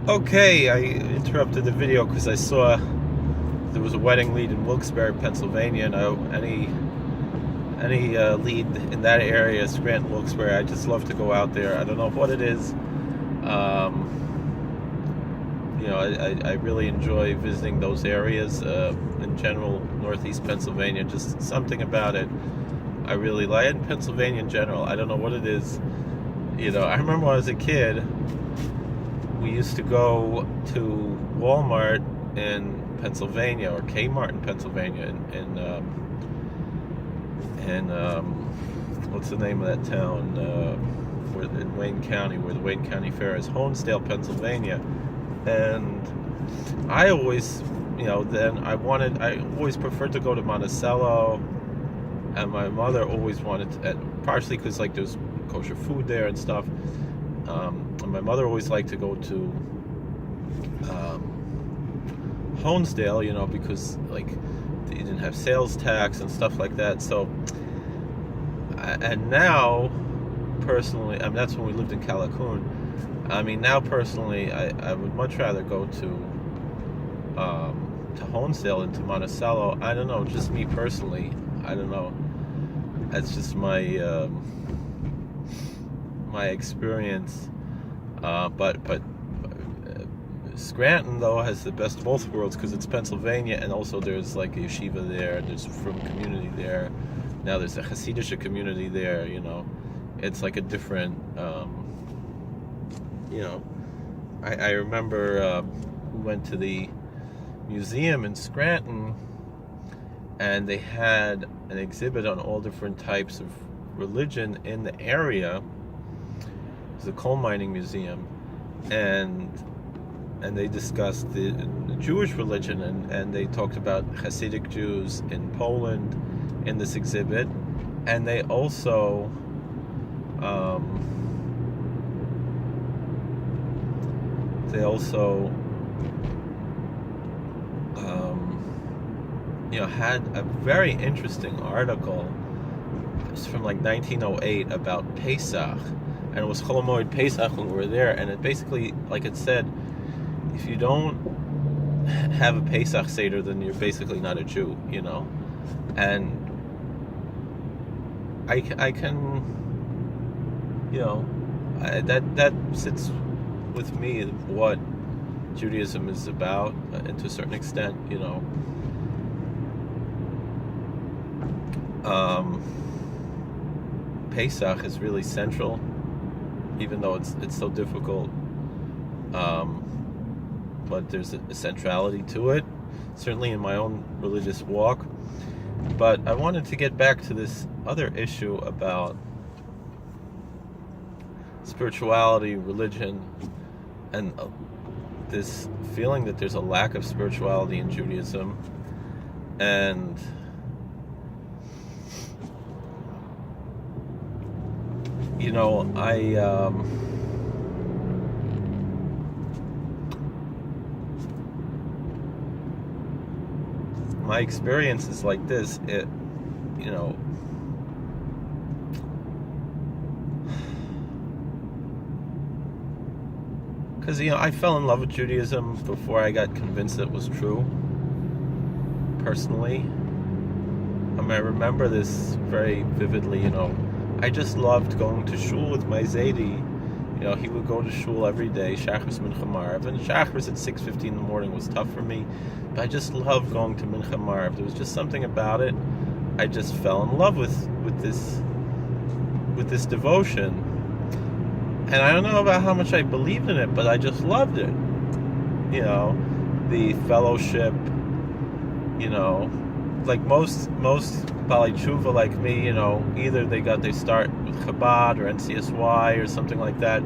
Okay, I interrupted the video because I saw there was a wedding lead in Wilkes-Barre, Pennsylvania, and any lead in that area, Scranton, Wilkes-Barre, I just love to go out there. I don't know what it is. I really enjoy visiting those areas. In general, Northeast Pennsylvania, just something about it I really like. In Pennsylvania in general, I don't know what it is. I remember when I was a kid, we used to go to Walmart in Pennsylvania or Kmart in Pennsylvania, and what's the name of that town? In Wayne County, where the Wayne County Fair is, Honesdale, Pennsylvania. And I always, I always preferred to go to Monticello, and my mother always wanted to, partially because there's kosher food there and stuff. And my mother always liked to go to Honesdale, because they didn't have sales tax and stuff like that. So, and now, personally, that's when we lived in Callicoon. Now personally, I would much rather go to Honesdale than to Monticello. I don't know, just me personally. I don't know. That's just my my experience. But Scranton though has the best of both worlds because it's Pennsylvania, and also there's a yeshiva there. There's a frum community there. Now there's a Hasidic community there. It's a different. I remember we went to the museum in Scranton, and they had an exhibit on all different types of religion in the area. It was a coal mining museum, and they discussed the Jewish religion, and they talked about Hasidic Jews in Poland in this exhibit, and they also had a very interesting article. It was from 1908 about Pesach, and it was Chol Hamoed Pesach when we were there, and it basically, it said, if you don't have a Pesach Seder, then you're basically not a Jew, and I can, that sits with me what Judaism is about, and to a certain extent, Pesach is really central, even though it's so difficult. But there's a centrality to it, certainly in my own religious walk. But I wanted to get back to this other issue about spirituality, religion, and this feeling that there's a lack of spirituality in Judaism. And my experience is like this. Because I fell in love with Judaism before I got convinced it was true. Personally, I remember this very vividly. I just loved going to shul with my Zaidi. He would go to shul every day, Shachris Mincha Marav, and Shachris at 6:15 in the morning was tough for me, but I just loved going to Mincha Marav. There was just something about it. I just fell in love with this devotion, and I don't know about how much I believed in it, but I just loved it. The fellowship. Most Bali Tshuva like me, either they got their start with Chabad or NCSY or something like that.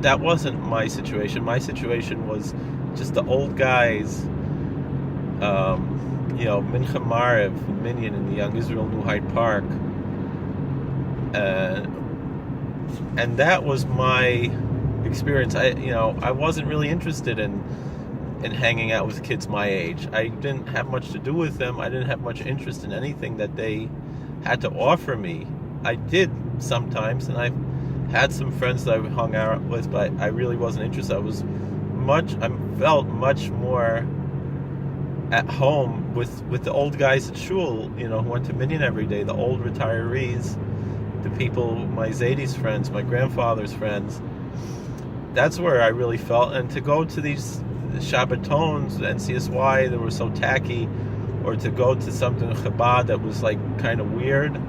That wasn't my situation. My situation was just the old guys, Mincha Maariv, Minyan in the Young Israel New Hyde Park. And that was my experience. I wasn't really interested in hanging out with kids my age. I didn't have much to do with them. I didn't have much interest in anything that they had to offer me. I did sometimes, and I had some friends that I hung out with, but I really wasn't interested. I was I felt much more at home with the old guys at shul, who went to minyan every day, the old retirees, the people, my Zaydis friends, my grandfather's friends. That's where I really felt. And to go to these Shabbatons, NCSY, that were so tacky, or to go to something Chabad that was like kind of weird.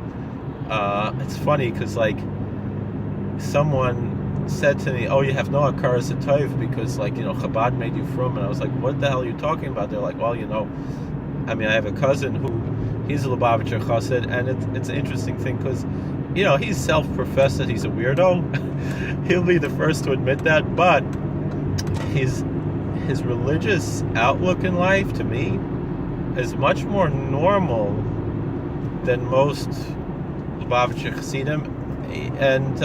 It's funny because like someone said to me, "Oh, you have no hakaras hatov because Chabad made you frum," and I was like, "What the hell are you talking about?" They're like, "Well, I have a cousin who he's a Lubavitcher Chassid, and it's an interesting thing because he's self-professed that he's a weirdo. He'll be the first to admit that, but his religious outlook in life, to me, is much more normal than most Lubavitcher Chassidim, and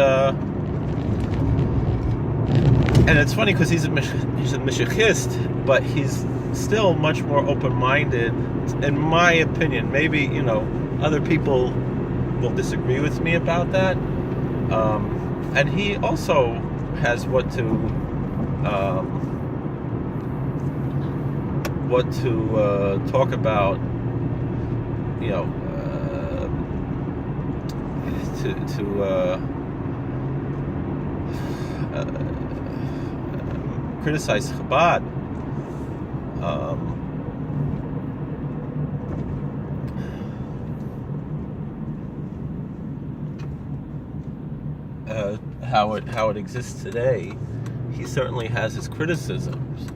it's funny because he's a Mashiachist, but he's still much more open-minded, in my opinion. Maybe other people will disagree with me about that, and he also has what to talk about, criticize Chabad. How it exists today, he certainly has his criticisms.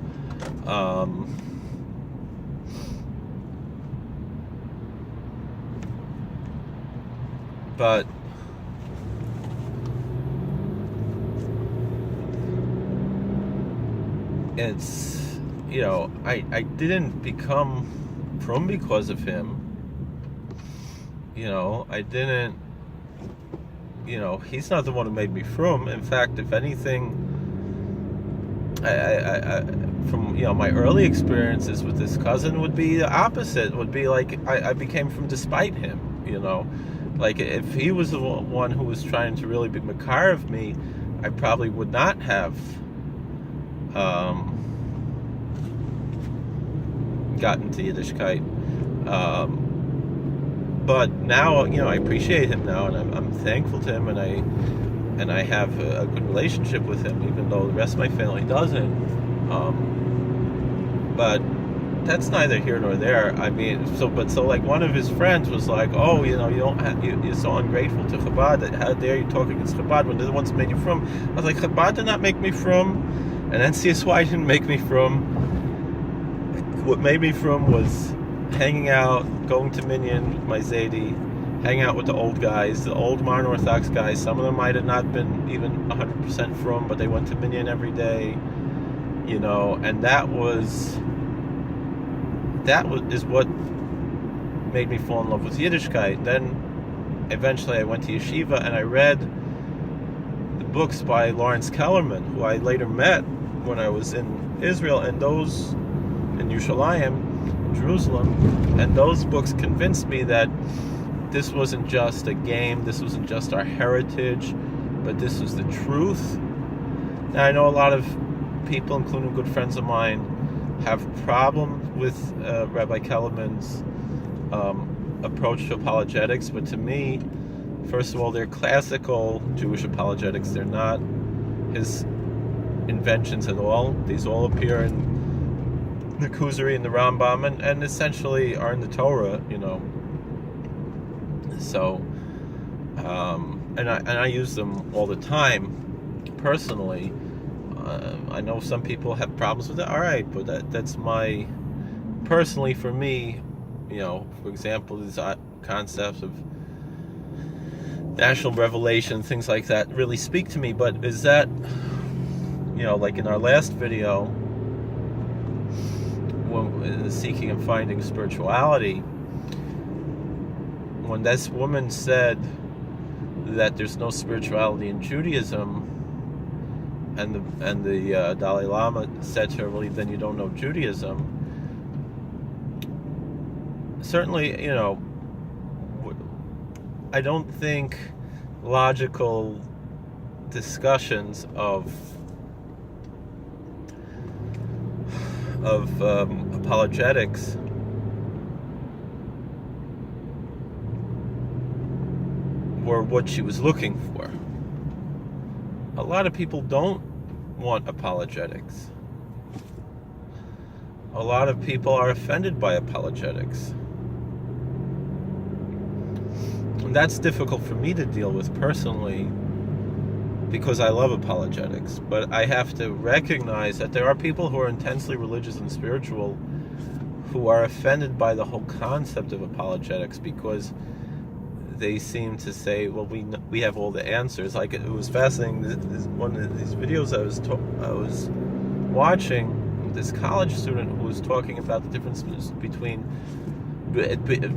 But it's I didn't become frum because of him. I didn't. He's not the one who made me frum. In fact, if anything, I from my early experiences with this cousin would be the opposite. Would be like I became frum despite him. Like if he was the one who was trying to really be makar of me, I probably would not have gotten to Yiddishkeit. But now, I appreciate him now, and I'm thankful to him, and I have a good relationship with him, even though the rest of my family doesn't. But that's neither here nor there. So like one of his friends was like, "Oh, you don't have, you're so ungrateful to Chabad. How dare you talk against Chabad when they're the ones who made you frum?" I was like, Chabad did not make me frum, and NCSY didn't make me frum. What made me frum was hanging out, going to minyan with my Zaydi, hanging out with the old guys, the old modern Orthodox guys. Some of them might have not been even 100% frum, but they went to minyan every day, and that is what made me fall in love with Yiddishkeit. Then eventually I went to yeshiva and I read the books by Lawrence Kellerman, who I later met when I was in Israel, and those in Yerushalayim, Jerusalem, and those books convinced me that this wasn't just a game, this wasn't just our heritage, but this was the truth. Now I know a lot of people, including good friends of mine, have problems with Rabbi Kellerman's approach to apologetics, but to me, first of all, they're classical Jewish apologetics. They're not his inventions at all. These all appear in the Kuzari and the Rambam, and essentially are in the Torah, So, and I use them all the time, personally. I know some people have problems with it. All right, but that's my personally for me. For example, these concepts of national revelation, things like that, really speak to me. But is that, like in our last video, when seeking and finding spirituality, when this woman said that there's no spirituality in Judaism, and the Dalai Lama said to her, "Well, then you don't know Judaism." Certainly, I don't think logical discussions of of apologetics were what she was looking for. A lot of people don't want apologetics. A lot of people are offended by apologetics. And that's difficult for me to deal with personally because I love apologetics. But I have to recognize that there are people who are intensely religious and spiritual who are offended by the whole concept of apologetics because they seem to say, well, we have all the answers. Like, it was fascinating. This one of these videos I was watching, this college student who was talking about the difference between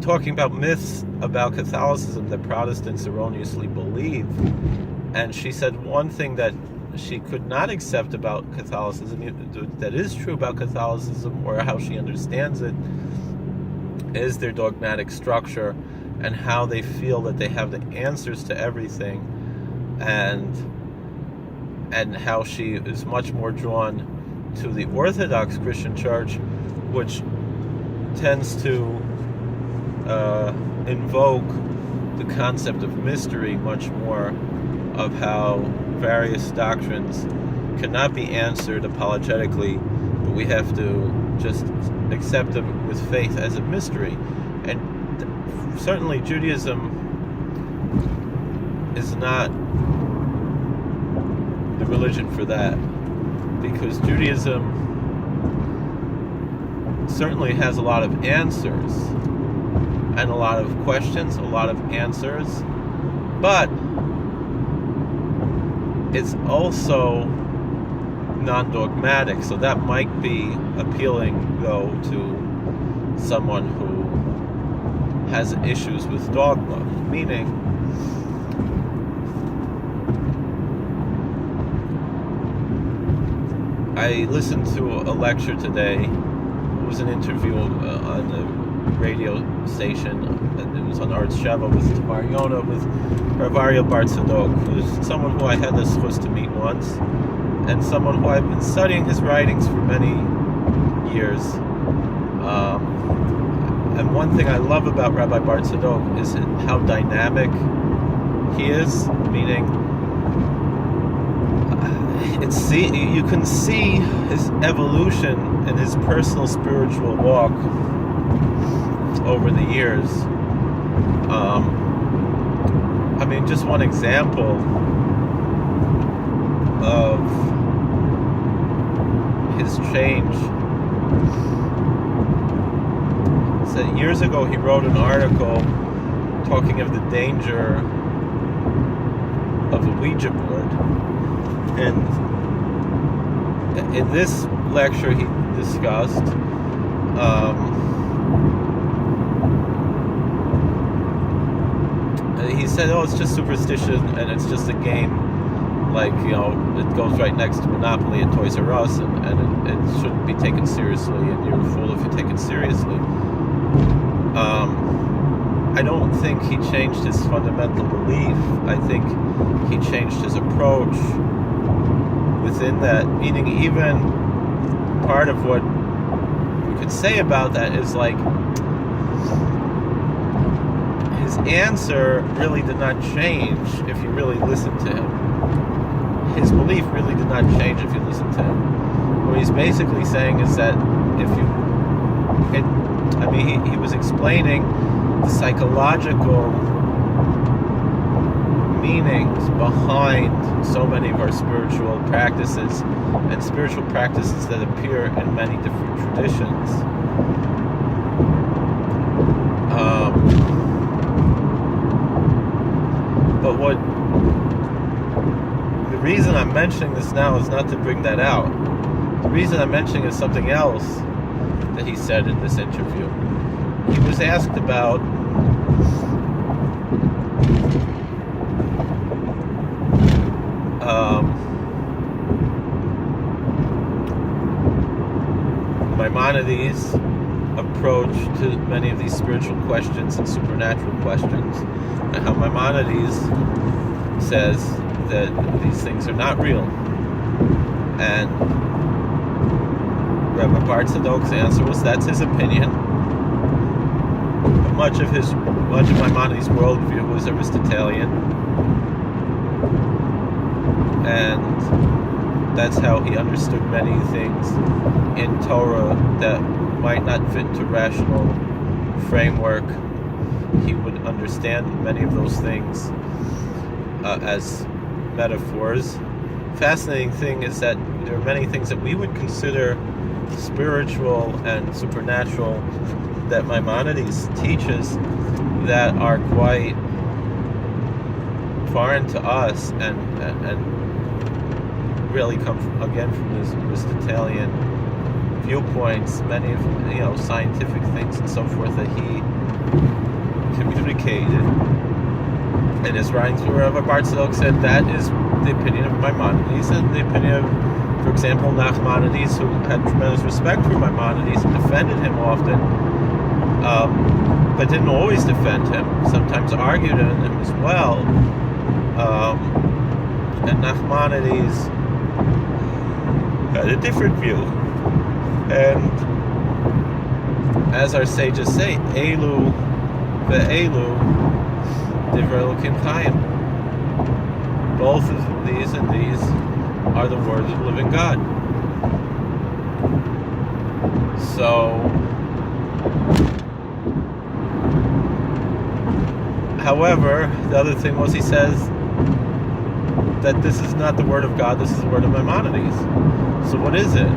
talking about myths about Catholicism that Protestants erroneously believe. And she said one thing that she could not accept about Catholicism, that is true about Catholicism, or how she understands it, is their dogmatic structure and how they feel that they have the answers to everything, and how she is much more drawn to the Orthodox Christian Church, which tends to invoke the concept of mystery much more, of how various doctrines cannot be answered apologetically, but we have to just accept them with faith as a mystery. And certainly Judaism is not the religion for that, because Judaism certainly has a lot of answers and a lot of questions, a lot of answers, but it's also non-dogmatic, so that might be appealing, though, to someone who has issues with dogma, meaning I listened to a lecture today. It was an interview on the radio station, and it was on Arts Sheva with Tamar Yona, with Rav Aryeh Bar Tzadok, who's someone who I had the chus to meet once, and someone who I've been studying his writings for many years. And one thing I love about Rabbi Bar Tzadok is how dynamic he is, meaning you can see his evolution in his personal spiritual walk over the years. I mean, just one example of his change. So years ago, he wrote an article talking of the danger of a Ouija board. And in this lecture, he discussed he said, oh, it's just superstition and it's just a game, like, you know, it goes right next to Monopoly at Toys R Us, and it shouldn't be taken seriously, and you're a fool if you take it seriously. I don't think he changed his fundamental belief. I think he changed his approach within that, meaning even part of what we could say about that is, like, his answer really did not change if you really listen to him. His belief really did not change if you listen to him. What he's basically saying is that he was explaining the psychological meanings behind so many of our spiritual practices, and spiritual practices that appear in many different traditions. But the reason I'm mentioning this now is not to bring that out. The reason I'm mentioning is something else that he said in this interview. He was asked about Maimonides' approach to many of these spiritual questions and supernatural questions, and how Maimonides says that these things are not real, and Rabbi Bartzadok's answer was that's his opinion. But much of Maimonides' worldview was Aristotelian, and that's how he understood many things in Torah that might not fit into rational framework. He would understand many of those things as metaphors. Fascinating thing is that there are many things that we would consider spiritual and supernatural that Maimonides teaches that are quite foreign to us and really come from this Aristotelian viewpoints. Many of scientific things and so forth that he communicated in his writings. Rabbi Bartzadok said that is the opinion of Maimonides and the opinion of, for example, Nachmanides, who had tremendous respect for Maimonides and defended him often, but didn't always defend him. Sometimes argued in him as well. And Nachmanides had a different view. And as our sages say, Elu ve'elu divrei Elokim chayim. Both of these and these are the words of the living God. So, however, the other thing was he says that this is not the word of God, this is the word of Maimonides. So what is it?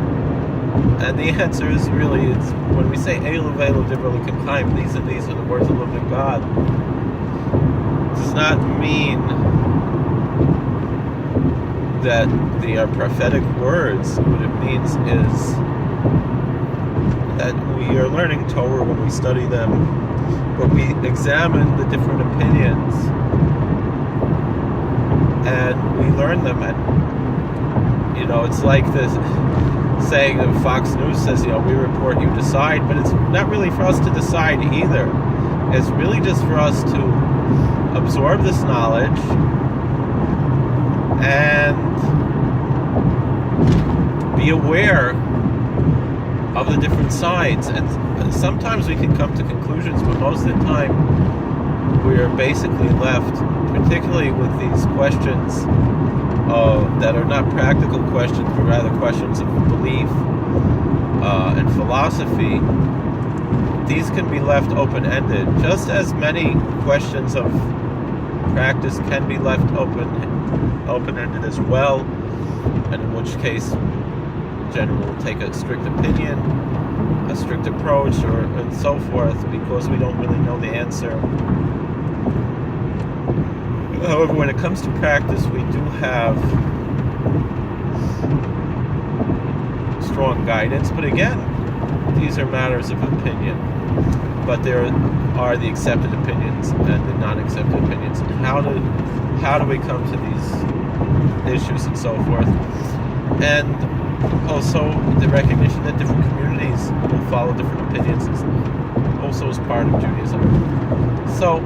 And the answer is really, it's when we say Elu ve'elu divrei Elokim chayim, these and these are the words of the living God, does not mean that they are prophetic words. What it means is that we are learning Torah when we study them, but we examine the different opinions and we learn them. And it's like this saying that Fox News says, we report, you decide, but it's not really for us to decide either. It's really just for us to absorb this knowledge and be aware of the different sides. And sometimes we can come to conclusions, but most of the time we are basically left, particularly with these questions that are not practical questions, but rather questions of belief and philosophy. These can be left open-ended, just as many questions of practice can be left open-ended as well, and in which case general will take a strict opinion, a strict approach, and so forth, because we don't really know the answer. However, when it comes to practice, we do have strong guidance, but again, these are matters of opinion. But there are the accepted opinions and the non-accepted opinions. And how do we come to these issues and so forth? And also the recognition that different communities will follow different opinions also is part of Judaism. So,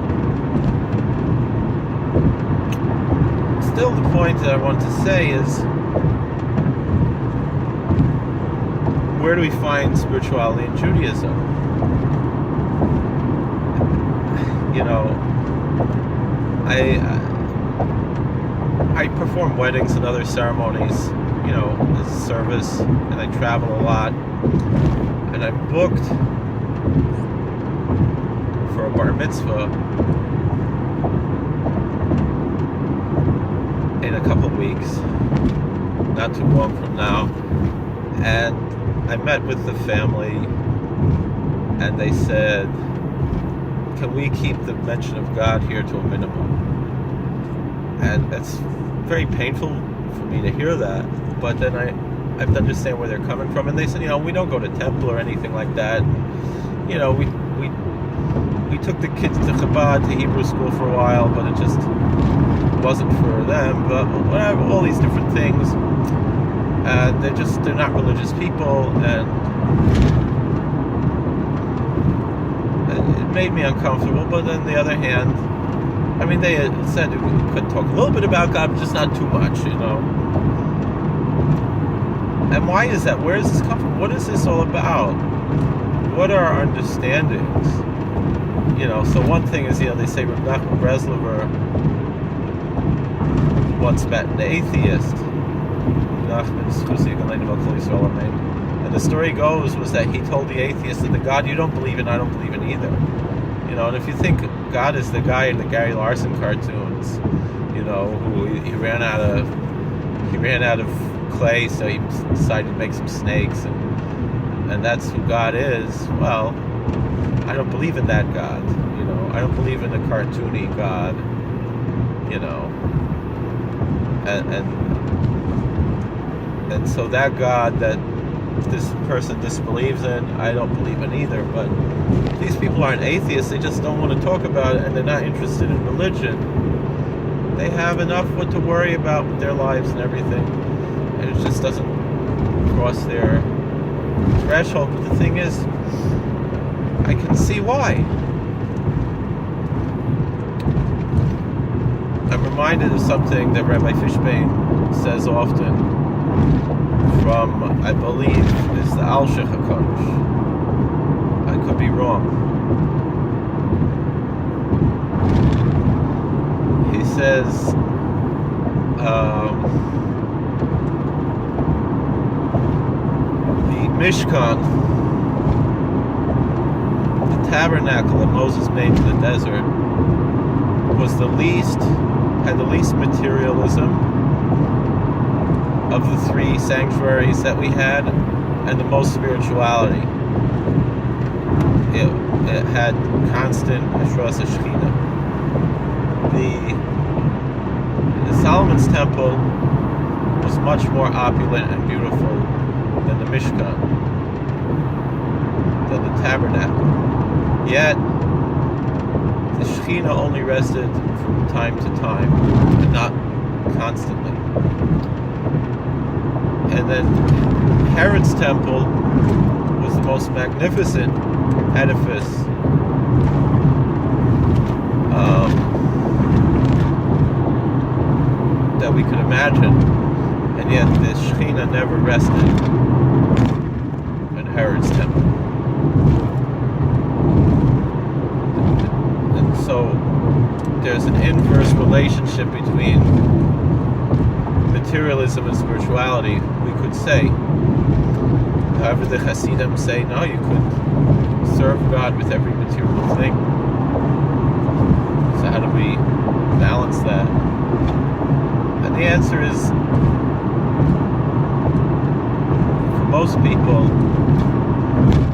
still the point that I want to say is, where do we find spirituality in Judaism? I perform weddings and other ceremonies, as a service, and I travel a lot, and I'm booked for a bar mitzvah in a couple of weeks, not too long from now, and I met with the family, and they said, can we keep the mention of God here to a minimum? And it's very painful for me to hear that, but then I have to understand where they're coming from. And they said, we don't go to temple or anything like that. We took the kids to Chabad, to Hebrew school for a while, but it just wasn't for them. But whatever, all these different things, they're not religious people, and it made me uncomfortable. But on the other hand, they said we could talk a little bit about God, but just not too much, And why is that? Where does this come from? What is this all about? What are our understandings? So one thing is, they say Reb Nachman Breslover once met an atheist. And the story goes was that he told the atheist that the God you don't believe in, I don't believe in either. And if you think God is the guy in the Gary Larson cartoons, who he ran out of clay, so he decided to make some snakes, and that's who God is. Well, I don't believe in that God. I don't believe in the cartoony God. And so that God that this person disbelieves in, I don't believe in either. But these people aren't atheists. They just don't want to talk about it, and they're not interested in religion. They have enough what to worry about with their lives and everything, and it just doesn't cross their threshold. But the thing is, I can see why. I'm reminded of something that Rabbi Fishbane says often from, I believe, is the Al-Shech HaKadosh. I could be wrong. He says, the Mishkan, the tabernacle that Moses made in the desert, had the least materialism of the three sanctuaries that we had, and the most spirituality. It had constant Hashras HaShechina. The Solomon's temple was much more opulent and beautiful than the Mishkan, than the tabernacle. Yet the Shekhinah only rested from time to time, and not constantly. And then Herod's temple was the most magnificent edifice that we could imagine, and yet the Shekhinah never rested in Herod's temple. And so there's an inverse relationship between materialism and spirituality, we could say. However, the Hasidim say, no, you could serve God with every material thing. So how do we balance that? And the answer is, for most people,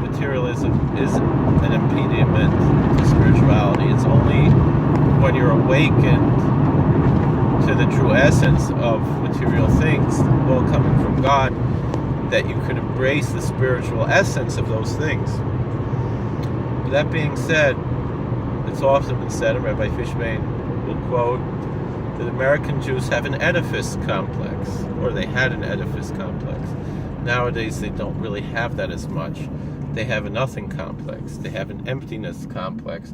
materialism is an impediment to spirituality. It's only when you're awakened to the true essence of material things, all coming from God, that you can embrace the spiritual essence of those things. But that being said, it's often been said, and Rabbi Fishbane will quote, that American Jews have an edifice complex, or they had an edifice complex. Nowadays they don't really have that as much. They have a nothing complex. They have an emptiness complex.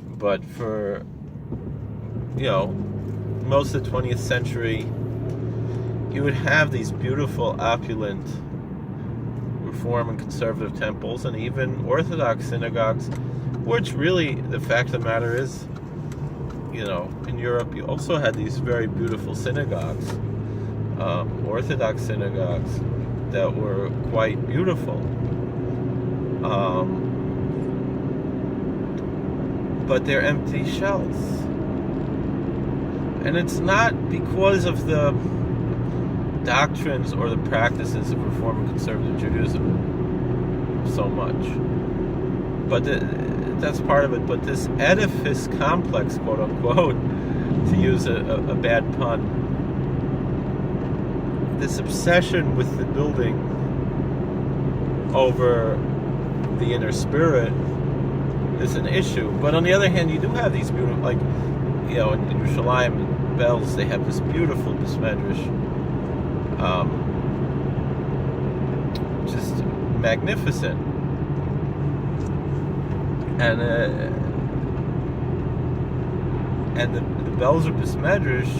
But for, most of the 20th century, you would have these beautiful, opulent Reform and conservative temples, and even Orthodox synagogues, which really, the fact of the matter is, in Europe you also had these very beautiful synagogues, Orthodox synagogues, that were quite beautiful. But they're empty shells. And it's not because of the doctrines or the practices of Reform and Conservative Judaism so much. But that's part of it. But this edifice complex, quote unquote, to use a bad pun, this obsession with the building over the inner spirit is an issue. But on the other hand, you do have these beautiful, in Yerushalayim and Bells, they have this beautiful Besmedrash, just magnificent. And the Bells of Besmedrash,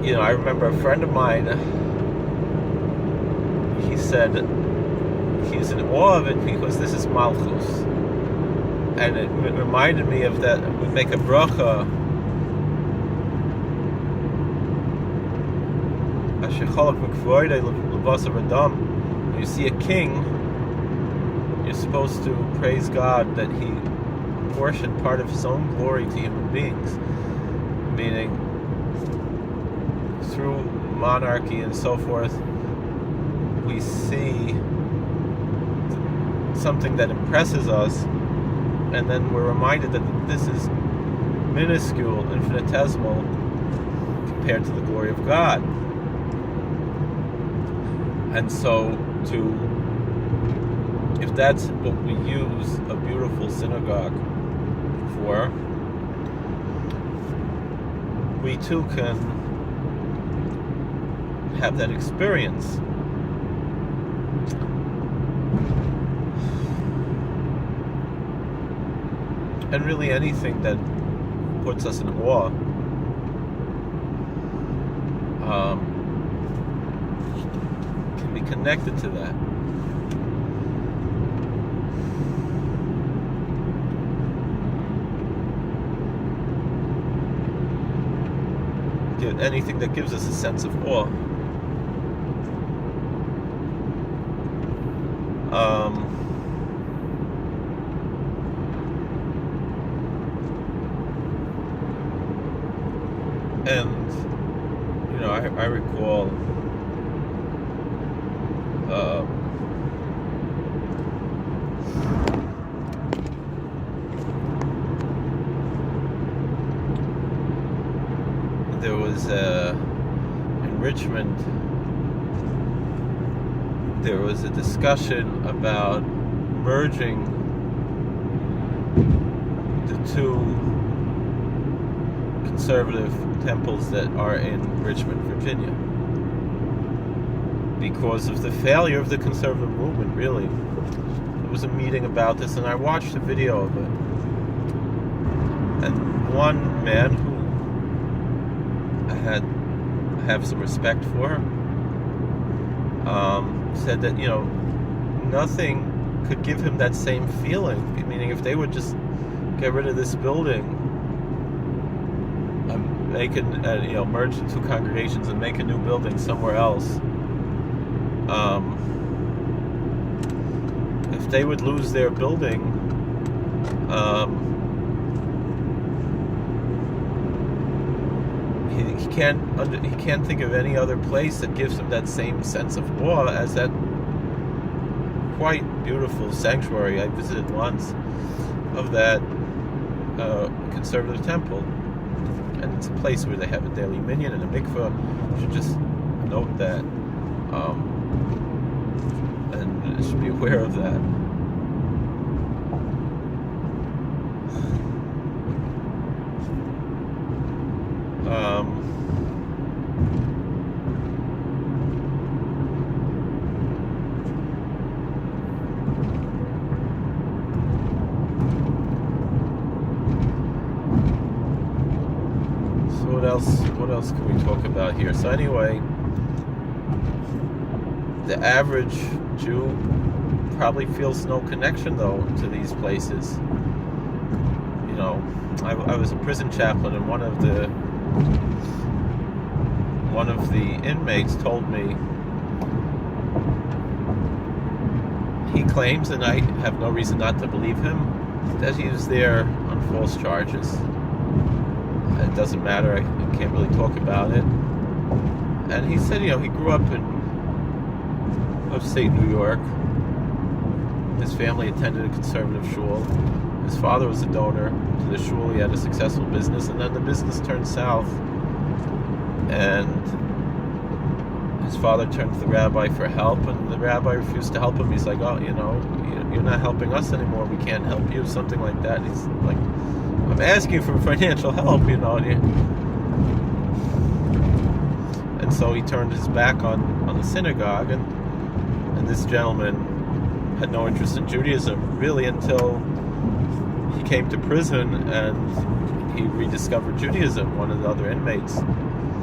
I remember a friend of mine, he said he's in awe of it because this is Malchus. And it reminded me of that. We make a bracha, when you see a king, you're supposed to praise God that he portioned part of his own glory to human beings, meaning through monarchy and so forth, we see something that impresses us, and then we're reminded that this is minuscule, infinitesimal compared to the glory of God. And so if that's what we use a beautiful synagogue for, we too can have that experience. And really anything that puts us in awe can be connected to that. Anything that gives us a sense of awe. And I recall there was in Richmond, there was a discussion about merging the two conservative temples that are in Richmond, Virginia, because of the failure of the conservative movement. Really, there was a meeting about this, and I watched a video of it, and one man who I have some respect for said that nothing could give him that same feeling, meaning if they would just get rid of this building, they could merge the two congregations and make a new building somewhere else. If they would lose their building, he can't think of any other place that gives him that same sense of awe as that quite beautiful sanctuary I visited once of that conservative temple. And it's a place where they have a daily minyan and a mikveh. You should just note that, and you should be aware of that. What else can we talk about here? So anyway, the average Jew probably feels no connection though to these places. I was a prison chaplain, and one of the inmates told me, he claims, and I have no reason not to believe him, that he was there on false charges. It doesn't matter, I can't really talk about it. And he said, he grew up in upstate New York. His family attended a conservative shul. His father was a donor to the shul. He had a successful business, and then the business turned south. And his father turned to the rabbi for help, and the rabbi refused to help him. He's like, oh, you're not helping us anymore. We can't help you, something like that. He's like, I'm asking for financial help, And so he turned his back on the synagogue, and this gentleman had no interest in Judaism really until he came to prison and he rediscovered Judaism, one of the other inmates.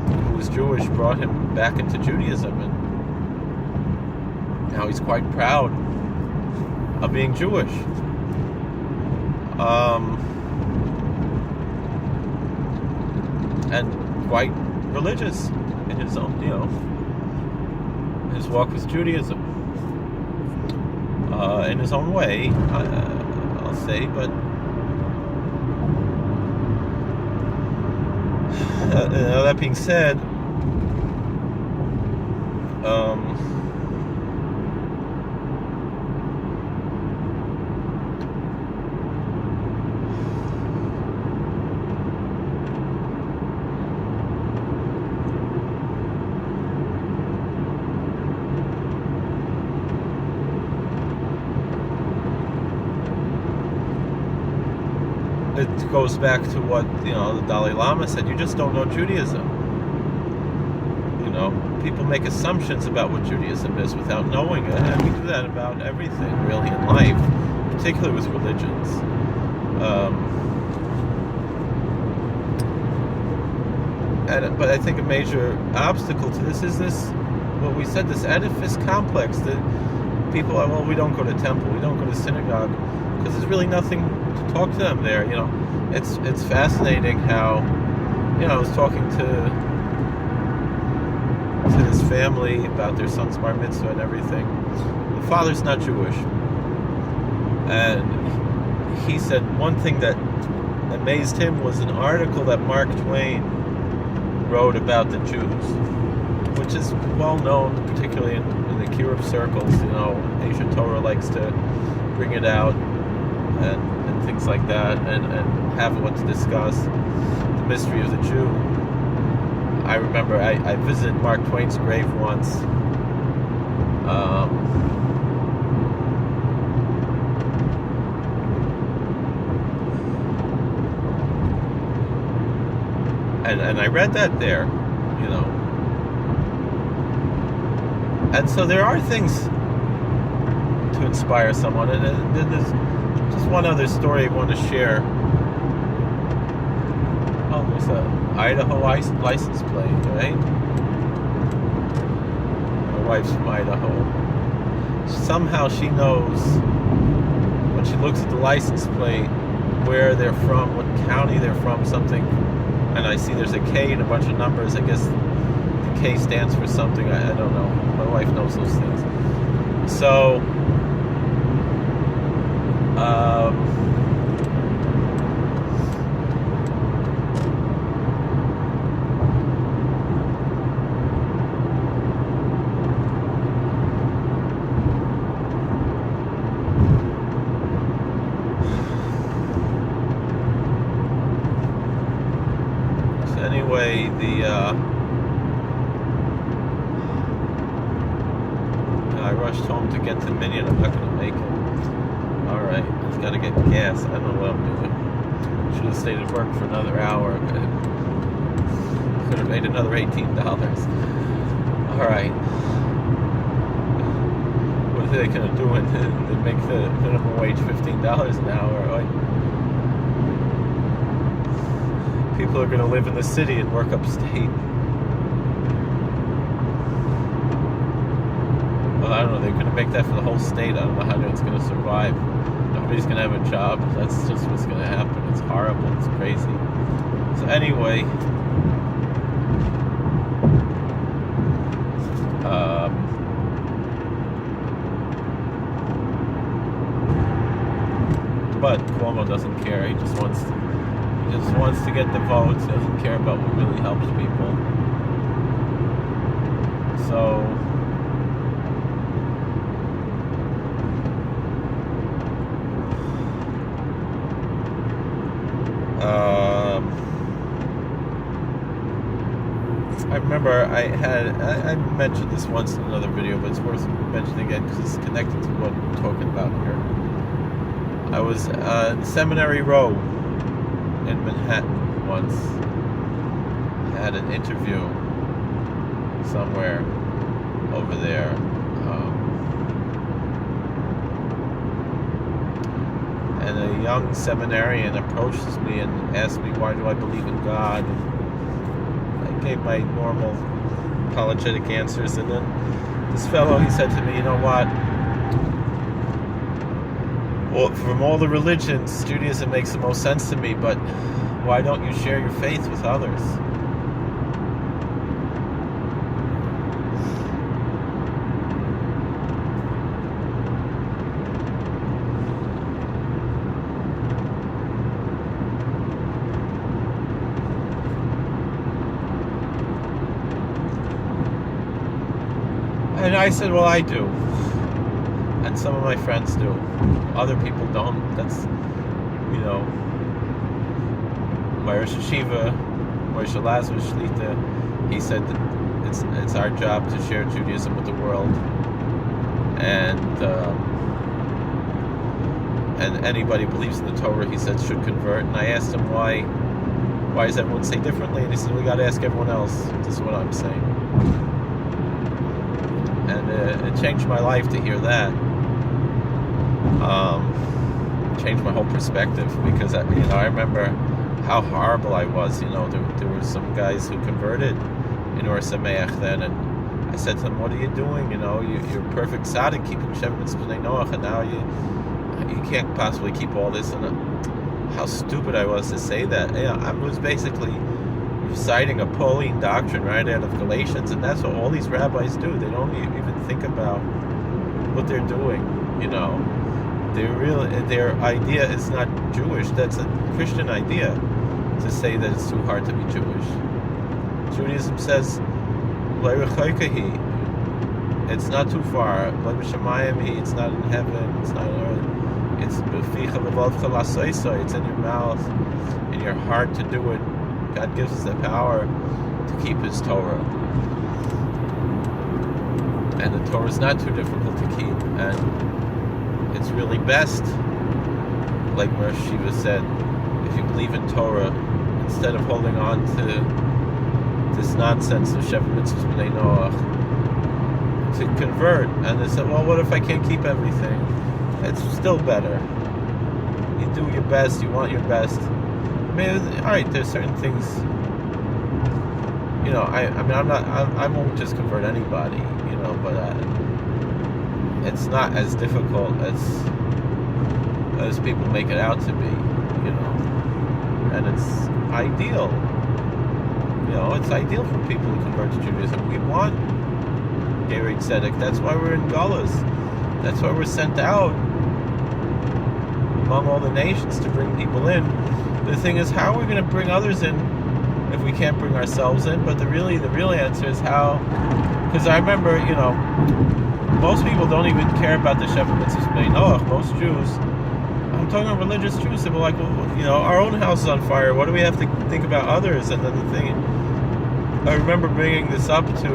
who was Jewish, brought him back into Judaism, and now he's quite proud of being Jewish. And quite religious in his own, his walk with Judaism. In his own way, I'll say, but that being said, it goes back to what the Dalai Lama said. You just don't know Judaism. People make assumptions about what Judaism is without knowing it, and we do that about everything really in life, particularly with religions. But I think a major obstacle to this is what we said, this edifice complex that people are, we don't go to temple, we don't go to synagogue, because there's really nothing to talk to them there. It's fascinating how, I was talking to this family about their son's bar mitzvah and everything. The father's not Jewish, and he said one thing that amazed him was an article that Mark Twain wrote about the Jews, which is well known, particularly in the Kiruv circles. Asian Torah likes to bring it out and things like that, and have what to discuss the mystery of the Jew. I remember I visited Mark Twain's grave once. And I read that there, And so there are things to inspire someone. And there's just one other story I want to share. Oh, there's a Idaho license plate, right? My wife's from Idaho. Somehow she knows, when she looks at the license plate, where they're from, what county they're from, something. And I see there's a K and a bunch of numbers. I guess the K stands for something. I don't know. My wife knows those things. So, anyway, I rushed home to get to Minion. I'm not going to make it. Alright, I've got to get gas. I don't know what I'm doing. Should have stayed at work for another hour. Could have made another $18. Alright. What are they going to do when they make the minimum wage $15 an hour? People are going to live in the city and work upstate. Well, I don't know. They're going to make that for the whole state. I don't know how it's going to survive. Nobody's going to have a job. That's just what's going to happen. It's horrible. It's crazy. So anyway, but Cuomo doesn't care. He just wants to get the votes. He doesn't care about what really helps people. So I remember I mentioned this once in another video, but it's worth mentioning again because it's connected to what we're talking about here. I was in Seminary Row in Manhattan once. I had an interview somewhere over there. And a young seminarian approaches me and asks me, why do I believe in God? And I gave my normal apologetic answers, and then this fellow, he said to me, you know what? Well, from all the religions, Judaism makes the most sense to me, but why don't you share your faith with others? And I said, well, I do. And some of my friends do. Other people don't. That's, you know, my Rosh Hashiva, Moshe Lazarus Shlita, he said that it's our job to share Judaism with the world. And anybody who believes in the Torah, he said, should convert. And I asked him, why does everyone say differently? And he said, we got to ask everyone else. This is what I'm saying. And it changed my life to hear that. Changed my whole perspective, because I remember how horrible I was. There were some guys who converted in Or Sameach then, and I said to them, "What are you doing? You're perfect tzaddik, keeping Sheva Mitzvah B'nai Noach, and now you can't possibly keep all this." And how stupid I was to say that. I was basically reciting a Pauline doctrine right out of Galatians, and that's what all these rabbis do. They don't even think about what they're doing. Their idea is not Jewish. That's a Christian idea to say that it's too hard to be Jewish. Judaism says, it's not too far. It's not in heaven. It's not on earth. It's in your mouth, in your heart to do it. God gives us the power to keep His Torah. And the Torah is not too difficult to keep. And it's really best, like Rosh Hashiva said, if you believe in Torah, instead of holding on to this nonsense of Sheva Mitzvah B'nai Noach, to convert. And they said, well, what if I can't keep everything? It's still better. You do your best, you want your best. Alright, there's certain things, I won't just convert anybody, but it's not as difficult as people make it out to be, and it's ideal. It's ideal for people to convert to Judaism. We want Gerei Tzedek. That's why we're in Galus. That's why we're sent out among all the nations to bring people in. The thing is, how are we going to bring others in if we can't bring ourselves in? But the real answer is how. Because I remember, most people don't even care about the Sheva Mitzvah B'nai Noach. Most Jews, I'm talking about religious Jews, they were like, well, our own house is on fire. What do we have to think about others? And then the thing, I remember bringing this up to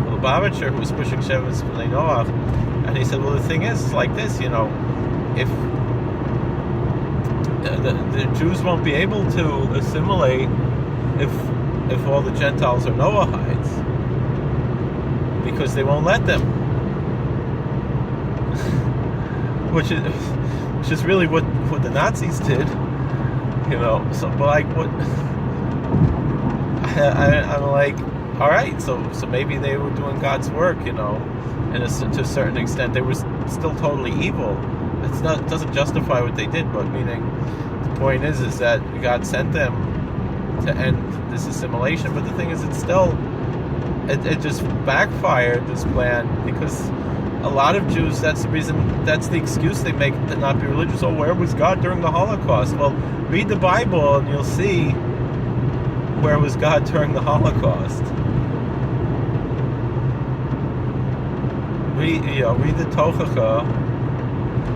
Lubavitcher, who was pushing Sheva Mitzvah B'nai Noach, and he said, well, the thing is, it's like this, if the Jews won't be able to assimilate if all the Gentiles are Noahites, because they won't let them. which is really what the Nazis did, So, but like, what? I'm like, all right, so maybe they were doing God's work, and to a certain extent, they were still totally evil. It doesn't justify what they did, but meaning the point is that God sent them to end this assimilation. But the thing is, it just backfired, this plan, because a lot of Jews, that's the excuse they make to not be religious. Oh, where was God during the Holocaust? Well, read the Bible and you'll see where was God during the Holocaust. Read the Tochacha,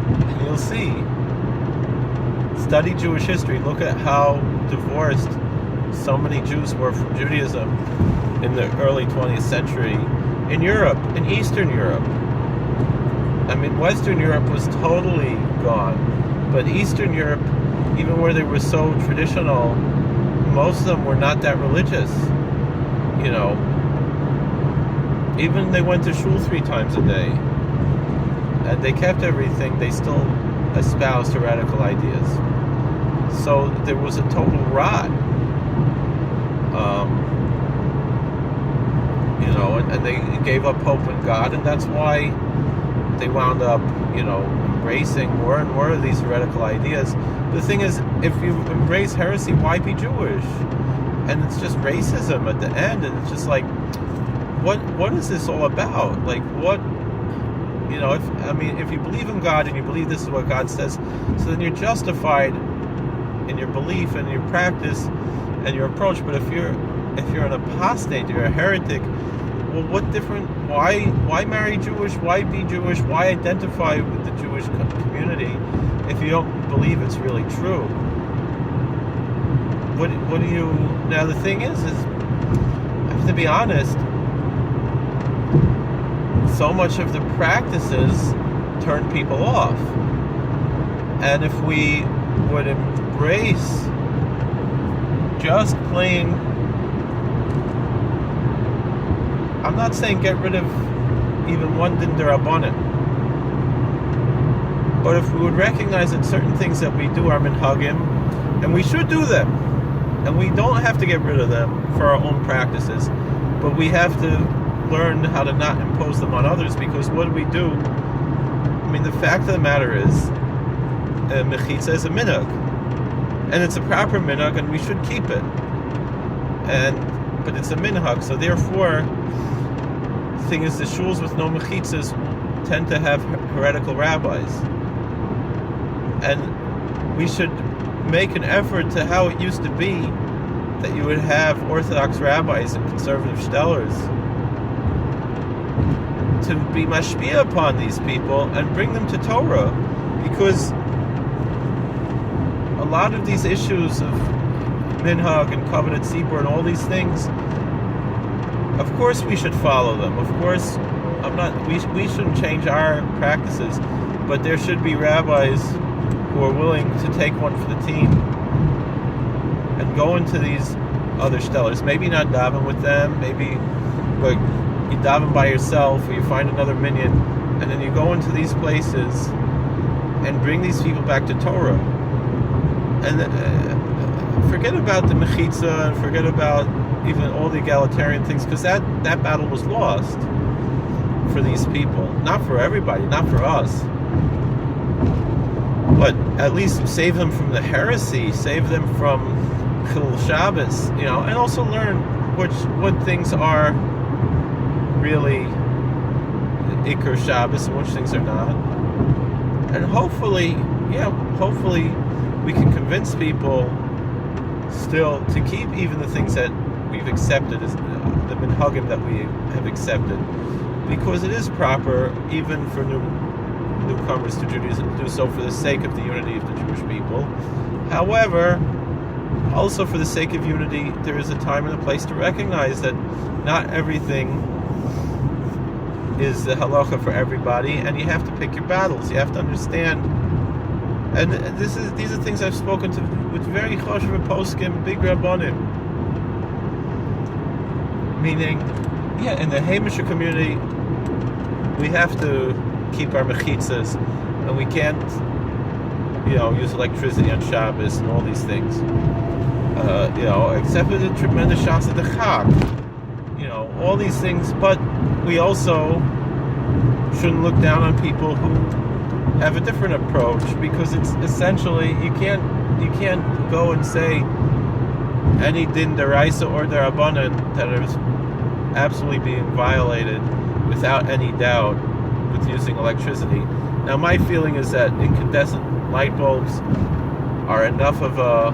and you'll see. Study Jewish history. Look at how divorced so many Jews were from Judaism in the early 20th century in Europe, in Eastern Europe. Western Europe was totally gone, but Eastern Europe, even where they were so traditional, most of them were not that religious. Even they went to shul 3 times a day, and they kept everything. They still espoused heretical ideas. So there was a total rot. and they gave up hope in God, and that's why they wound up, embracing more and more of these heretical ideas. The thing is, if you embrace heresy, why be Jewish? And it's just racism at the end, and it's just like, what is this all about? Like, what, if you believe in God and you believe this is what God says, so then you're justified in your belief and your practice and your approach. But if you're an apostate, you're a heretic, well, why marry Jewish? Why be Jewish? Why identify with the Jewish community if you don't believe it's really true? What do you... Now, the thing is I have to be honest, so much of the practices turn people off. And if we would embrace just plain... I'm not saying get rid of even one din d'Rabbanan, but if we would recognize that certain things that we do are minhagim, and we should do them, and we don't have to get rid of them for our own practices, but we have to learn how to not impose them on others, because what do we do? I mean, the fact of the matter is, mechitza is a minhag, and it's a proper minhag, and we should keep it. But it's a minhag, so therefore, the thing is, the shuls with no mechitzas tend to have heretical rabbis, and we should make an effort to how it used to be that you would have Orthodox rabbis and conservative stellars to be mashpia upon these people and bring them to Torah, because a lot of these issues of minhag and covenant tzibur and all these things, of course we should follow them. Of course, we shouldn't change our practices, but there should be rabbis who are willing to take one for the team and go into these other stellars. Maybe not daven with them, but you daven by yourself, or you find another minyan, and then you go into these places and bring these people back to Torah. And forget about the mechitza, and forget about even all the egalitarian things, because that battle was lost for these people. Not for everybody, not for us. But at least save them from the heresy, save them from Chilul Shabbos, and also learn what things are really Iker Shabbos and which things are not. And hopefully we can convince people still to keep even the things that we've accepted as the minhagim that we have accepted, because it is proper even for newcomers to Judaism to do so for the sake of the unity of the Jewish people. However, also for the sake of unity, there is a time and a place to recognize that not everything is the halacha for everybody, and you have to pick your battles. You have to understand. And these are things I've spoken to with very choshev poskim, big rabbanim. Meaning, in the Hamisher community, we have to keep our mechitzas, and we can't, use electricity on Shabbos and all these things. Except for the tremendous shots of the Chag. All these things, but we also shouldn't look down on people who have a different approach, because it's essentially you can't go and say any din deraisa or derabanan that is absolutely being violated without any doubt with using electricity. Now, my feeling is that incandescent light bulbs are enough of a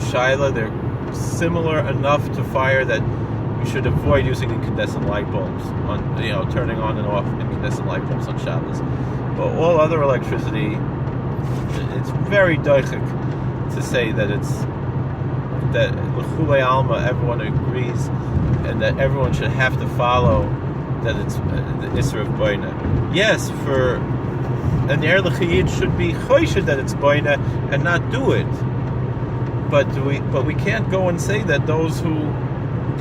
shaila. They're similar enough to fire that we should avoid using incandescent light bulbs on, turning on and off incandescent light bulbs on Shabbos. But all other electricity, it's very doichik to say that that l'chulei alma everyone agrees, and that everyone should have to follow that it's the Isra of Boina. Yes, for an Ner L'Chayid should be choished that it's Boina and not do it. But we can't go and say that those who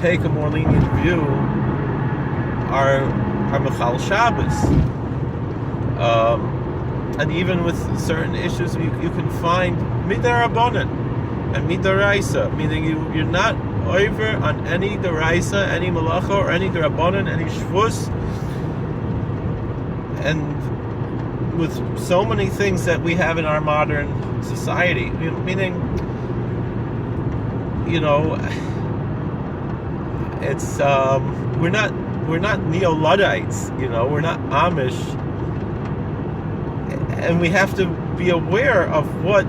take a more lenient view are Mechal Shabbos. And even with certain issues, you can find Midar Rabbanan and Midaraisa, meaning you're not over on any deraisa, any malacha, or any drabanan, any shvus, and with so many things that we have in our modern society, meaning, it's we're not Neo-Luddites, we're not Amish, and we have to be aware of what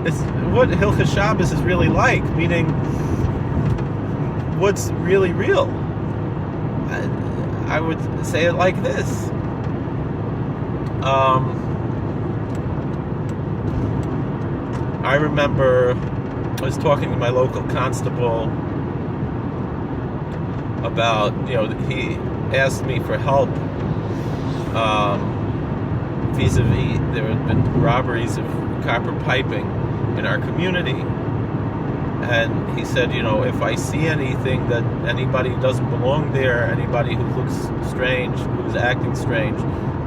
Hilchos Shabbos is really like, meaning what's really real. I would say it like this. I remember I was talking to my local constable about, he asked me for help vis-a-vis, there had been robberies of copper piping in our community, and he said, if I see anything that anybody who doesn't belong there, anybody who looks strange, who's acting strange,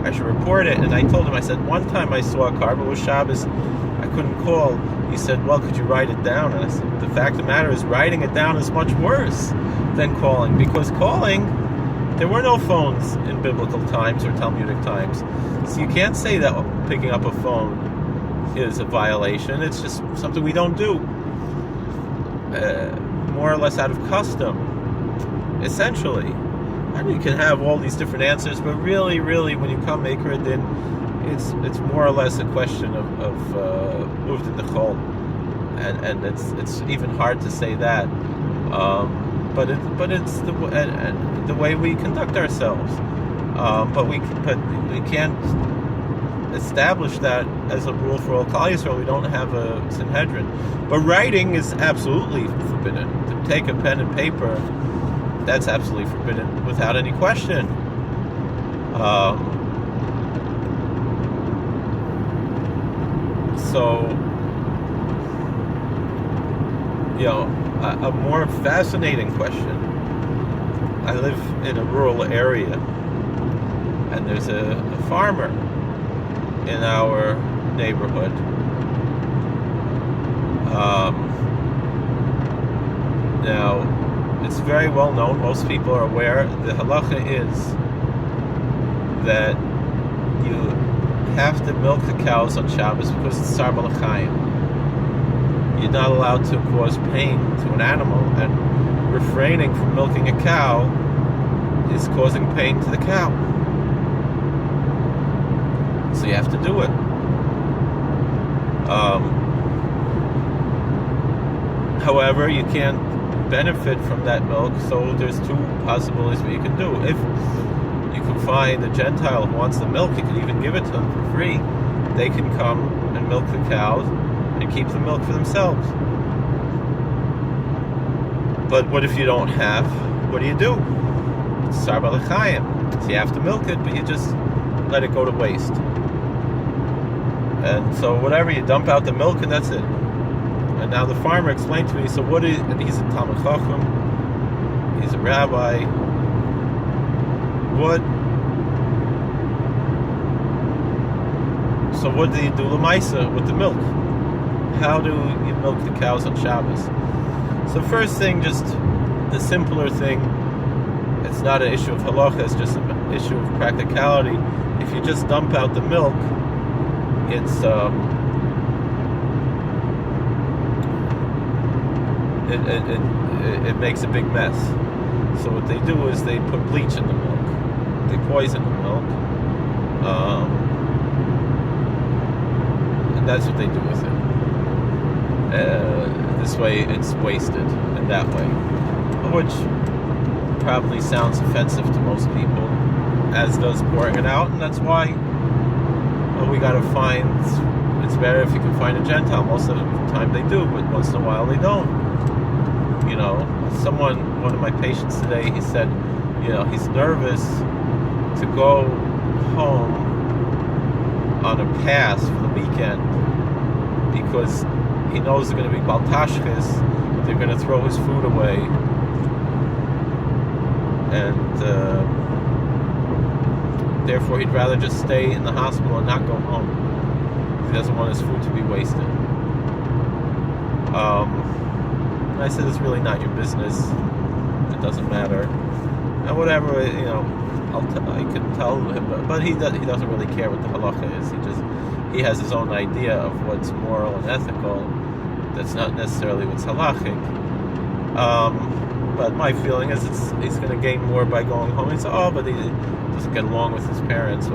I should report it. And I told him, I said, one time I saw a car, but it was Shabbos, I couldn't call. He said, well, could you write it down? And I said, the fact of the matter is, writing it down is much worse than calling, because calling, there were no phones in biblical times or Talmudic times, so you can't say that picking up a phone is a violation. It's just something we don't do, more or less out of custom, essentially. And you can have all these different answers, but really, when you come Maker Din, it's more or less a question of Uvd Nechol, and it's even hard to say that, but it's the way we conduct ourselves, but we can't establish that as a rule for all Klal Yisrael. We don't have a Sanhedrin, but writing is absolutely forbidden. To take a pen and paper, that's absolutely forbidden without any question. So, a more fascinating question. I live in a rural area, and there's a farmer in our neighborhood. Now, it's very well known, most people are aware, the halacha is that you have to milk the cows on Shabbos because it's Sar Balachayim. You're not allowed to cause pain to an animal, and refraining from milking a cow is causing pain to the cow. So you have to do it. However, you can't benefit from that milk, so there's two possibilities what you can do. If you can find a Gentile who wants the milk, you can even give it to them for free. They can come and milk the cows and keep the milk for themselves. But what if you don't have? What do? It's Sar Balachayim. So you have to milk it, but you just let it go to waste. And so whatever, you dump out the milk and that's it. And now the farmer explained to me, so what is, and he's a Talmid Chacham, he's a rabbi, so what do you do l'maisa with the milk? How do you milk the cows on Shabbos? So first thing, just the simpler thing, it's not an issue of halacha, it's just an issue of practicality. If you just dump out the milk, it's it makes a big mess. So what they do is they put bleach in the milk, they poison the milk, and that's what they do with it. This way it's wasted in that way, which probably sounds offensive to most people, as does pouring it out, and that's why we gotta find, it's better if you can find a Gentile. Most of the time they do, but once in a while they don't. One of my patients today, he said, he's nervous to go home on a pass for the weekend because he knows they're going to be baltashkas, they're going to throw his food away, and therefore he'd rather just stay in the hospital and not go home. He doesn't want his food to be wasted. And I said, it's really not your business. It doesn't matter. And whatever, I can tell him, but he doesn't really care what the halacha is. He has his own idea of what's moral and ethical. That's not necessarily what's halachic. But my feeling is he's going to gain more by going home. He said, but he doesn't get along with his parents.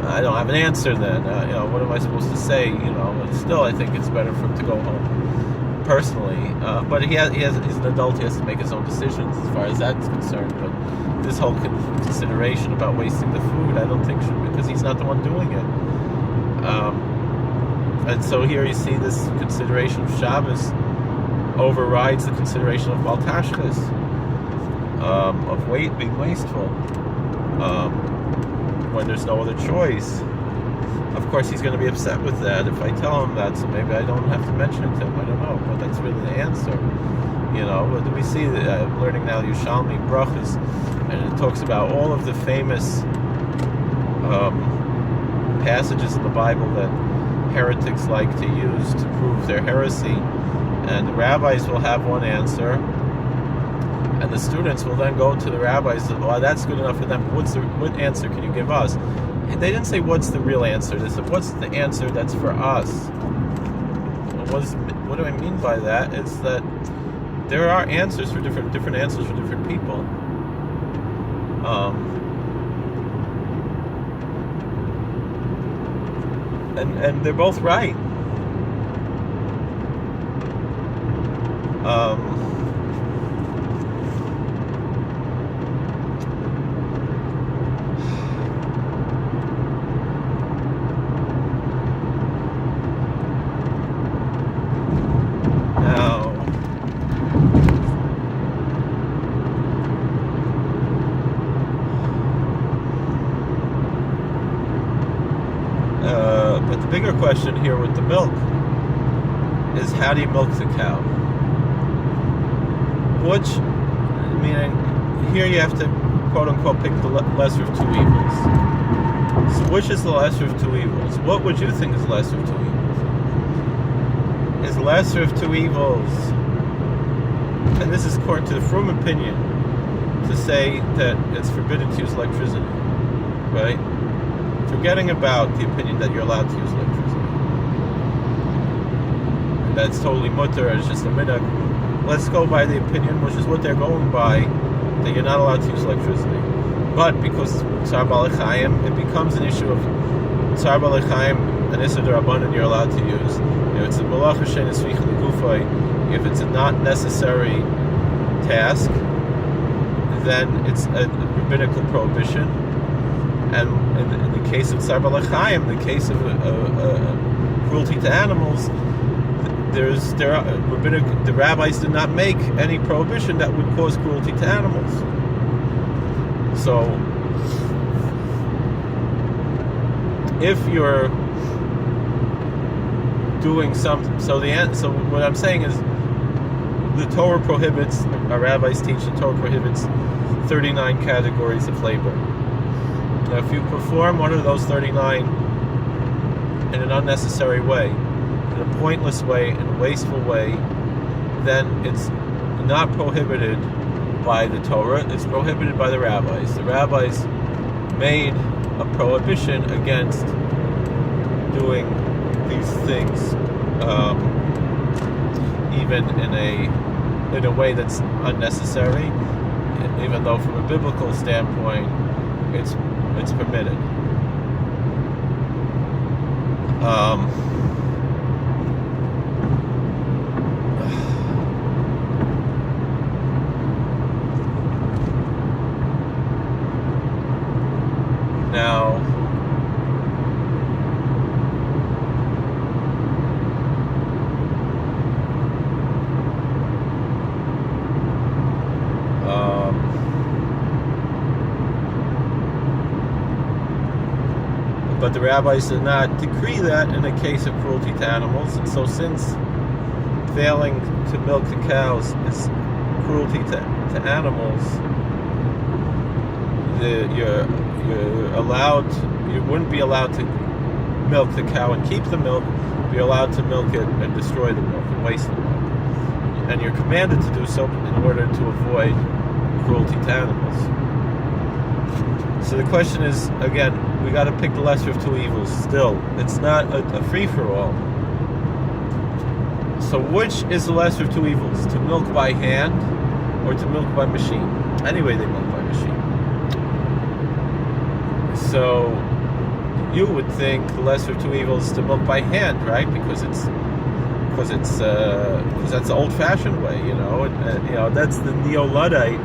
I don't have an answer then. What am I supposed to say? Still, I think it's better for him to go home personally. But he's an adult. He has to make his own decisions as far as that's concerned. But this whole consideration about wasting the food, I don't think should, because he's not the one doing it. And so here you see this consideration of Shabbos overrides the consideration of Baltashchis, of being wasteful, when there's no other choice. Of course, he's going to be upset with that if I tell him that, so maybe I don't have to mention it to him. I don't know, but that's really the answer. But we see that I'm learning now Yerushalmi Brachos, and it talks about all of the famous passages in the Bible that heretics like to use to prove their heresy. And the rabbis will have one answer, and the students will then go to the rabbis and say, well, that's good enough for them. What answer can you give us? And they didn't say, what's the real answer? They said, what's the answer that's for us? What do I mean by that? It's that there are answers for different answers for different people. And they're both right. But the bigger question here with the milk is, how do you milk the cow? Meaning, here you have to, quote unquote, pick the lesser of two evils. So which is the lesser of two evils? What would you think is the lesser of two evils? Is lesser of two evils, and this is according to the Frum opinion, to say that it's forbidden to use electricity, right? Forgetting about the opinion that you're allowed to use electricity. And that's totally mutter, it's just a minhag. Let's go by the opinion, which is what they're going by, that you're not allowed to use electricity. But because Tsar Balachayim, it becomes an issue of Tsar Balachayim, an Issa D'Rabbanan you're allowed to use. It's a Malacha Shein Esricha L'Gufay. If it's a not necessary task, then it's a rabbinical prohibition. And in the case of Tsar Balachayim, the case of cruelty to animals, the rabbis did not make any prohibition that would cause cruelty to animals. So, if you're doing something, so what I'm saying is, the Torah prohibits, our rabbis teach, the Torah prohibits 39 categories of labor. Now, if you perform one of those 39 in an unnecessary way, in a pointless way, in a wasteful way, then it's not prohibited by the Torah, it's prohibited by the rabbis. The rabbis made a prohibition against doing these things, even in a way that's unnecessary, even though from a biblical standpoint it's permitted. Now, but the rabbis did not decree that in a case of cruelty to animals, and so since failing to milk the cows is cruelty to animals, you wouldn't be allowed to milk the cow and keep the milk, you're allowed to milk it and destroy the milk and waste the milk. and you're commanded to do so in order to avoid cruelty to animals. So the question is, again, we got to pick the lesser of two evils. Still, it's not a free-for-all. So which is the lesser of two evils? To milk by hand or to milk by machine? Anyway, they milk by machine. So you would think the lesser of two evils is to milk by hand, right? Because that's the old-fashioned way, you know. And that's the neo-Luddite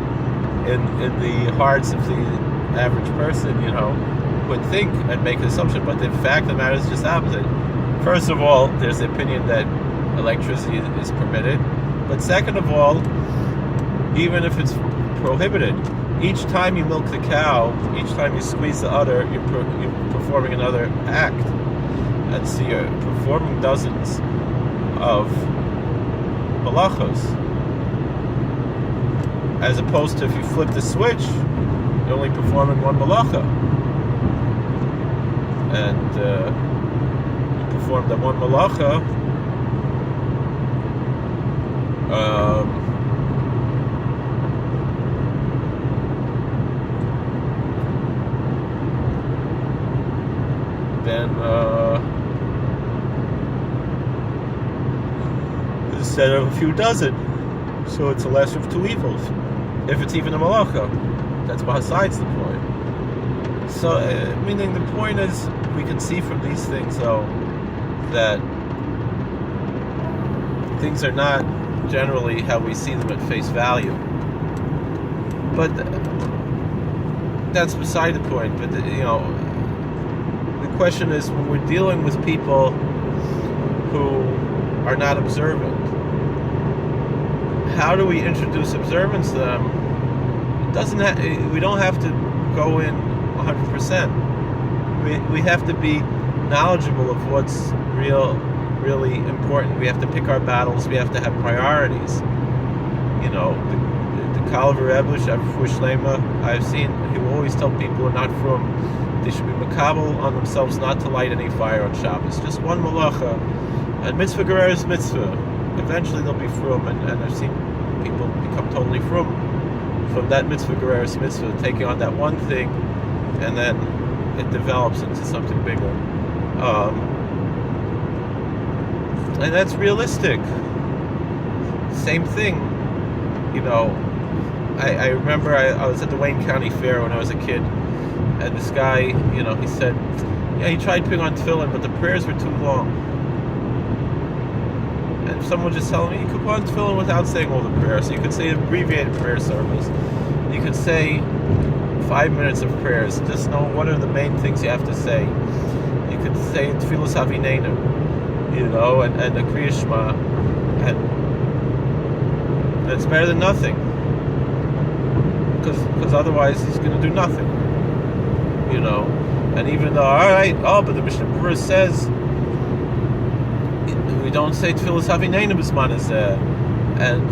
in the hearts of the average person, you know, would think and make an assumption. But the fact of the matter is just opposite. First of all, there's the opinion that electricity is permitted, but second of all, even if it's prohibited, each time you milk the cow, each time you squeeze the udder, you're performing another act, and so you're performing dozens of malachos, as opposed to if you flip the switch, you're only performing one malacha, and you perform that one malacha. Then instead of a few dozen, so it's a lesser of two evils, if it's even a malacha. That's besides the point. So, meaning the point is, we can see from these things, though, that things are not generally how we see them at face value. But that's beside the point. But the question is, when we're dealing with people who are not observant, how do we introduce observance to them? We don't have to go in 100%. We have to be knowledgeable of what's really important. We have to pick our battles. We have to have priorities. You know, the Kalver Rebbe, Shlema, I've seen, he will always tell people who are not from, they should be makabel on themselves not to light any fire on Shabbos. Just one malacha. And mitzvah gerer is mitzvah. Eventually they'll be frum, and I've seen people become totally frum from that mitzvah gerer is mitzvah, taking on that one thing, and then it develops into something bigger. And that's realistic. Same thing. You know, I remember I was at the Wayne County Fair when I was a kid, and this guy, you know, he said, yeah, he tried putting on tefillin, but the prayers were too long. And someone just telling me, you could put on tefillin without saying all the prayers. So you could say an abbreviated prayer service. You could say 5 minutes of prayers. Just know what are the main things you have to say. You could say Tfilas Havineinu, you know, and the Kriya Shema, and it's better than nothing. Because otherwise he's going to do nothing, you know. And even though, but the Mishnah Berurah says we don't say Tfilas Havineinu b'zman hazeh, and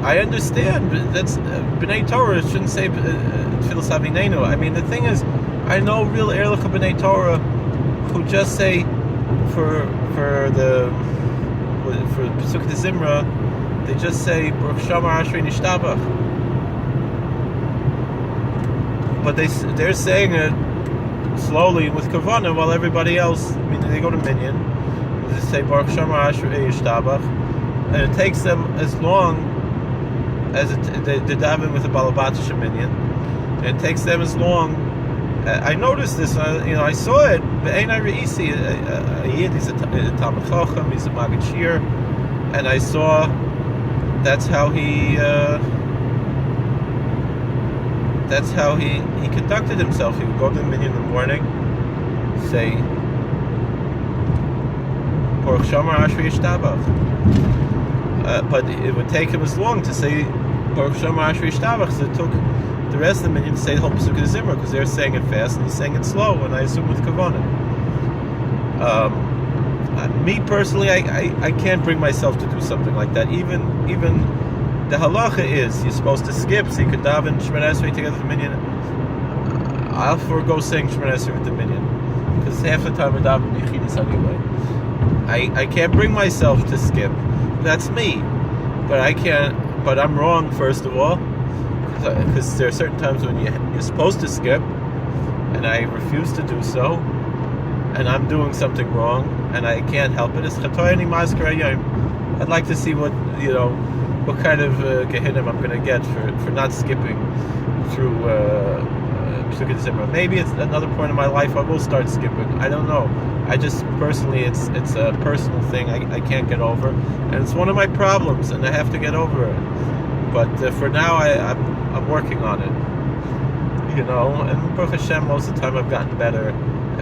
I understand, but that's B'nai Torah shouldn't say Tfilas Havineinu. I mean, the thing is, I know real Ehrlich B'nai Torah who just say for Pesuk de Zimra, they just say Baruch Shamar Ashrei Nishtabach, but they're saying it slowly with kavanah, while everybody else, I mean, they go to minyan, they say Baruch Shamar Ashrei Nishtabach, and it takes them as long as they daven with the Balabatish minyan, and it takes them as long. I noticed this, I saw it. Be'enai Re'isi, a Yid, he's a Talmid Chacham, he's a Maggid Shir, and I saw that's how he conducted himself. He would go to the minyan in the morning, say Baruch Shamar Ashrei Yishtabach, but it would take him as long to say Baruch Shamar Ashrei Yishtabach, so it took the rest of the minyan to say the whole Pesuk of Zimra, because they're saying it fast and he's saying it slow, and I assume with kavanah. Me personally, I can't bring myself to do something like that. Even the halacha is you're supposed to skip, so you could daven Shemoneh Esrei together with the minyan. I'll forego saying Shemoneh Esrei with the minyan, because half the time I daven Yechidus anyway. I can't bring myself to skip. That's me. but I can't. But I'm wrong, first of all, because there are certain times when you're supposed to skip, and I refuse to do so, and I'm doing something wrong, and I can't help it. It's chatoyani masker hayom. I'd like to see what kind of gehinnom I'm going to get for not skipping through Pesukei Zimra. Maybe it's another point in my life I will start skipping. I don't know. I just personally, it's a personal thing I can't get over, and it's one of my problems, and I have to get over it. But for now, I'm working on it. And Baruch Hashem, most of the time I've gotten better at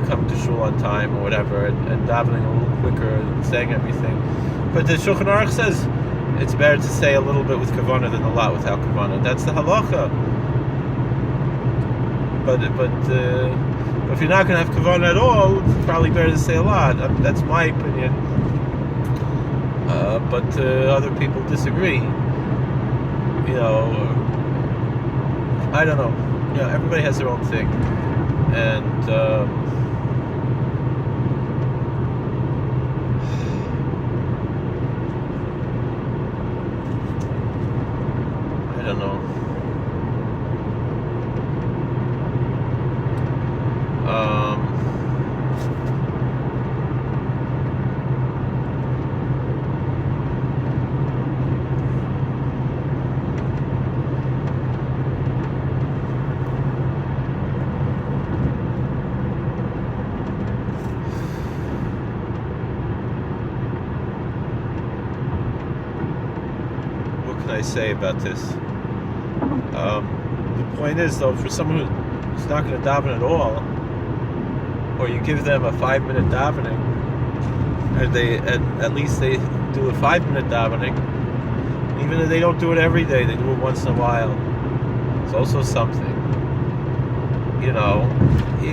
coming to shul on time or whatever, and davening a little quicker and saying everything. But the Shulchan Aruch says it's better to say a little bit with kavanah than a lot without kavanah. That's the halacha. But if you're not going to have kavanah at all, it's probably better to say a lot. That's my opinion. But other people disagree. I don't know. Everybody has their own thing, and I don't know. Say about this. The point is, though, for someone who's not going to daven at all, or you give them a 5-minute davening, and at least they do a 5-minute davening, even if they don't do it every day, they do it once in a while. It's also something. You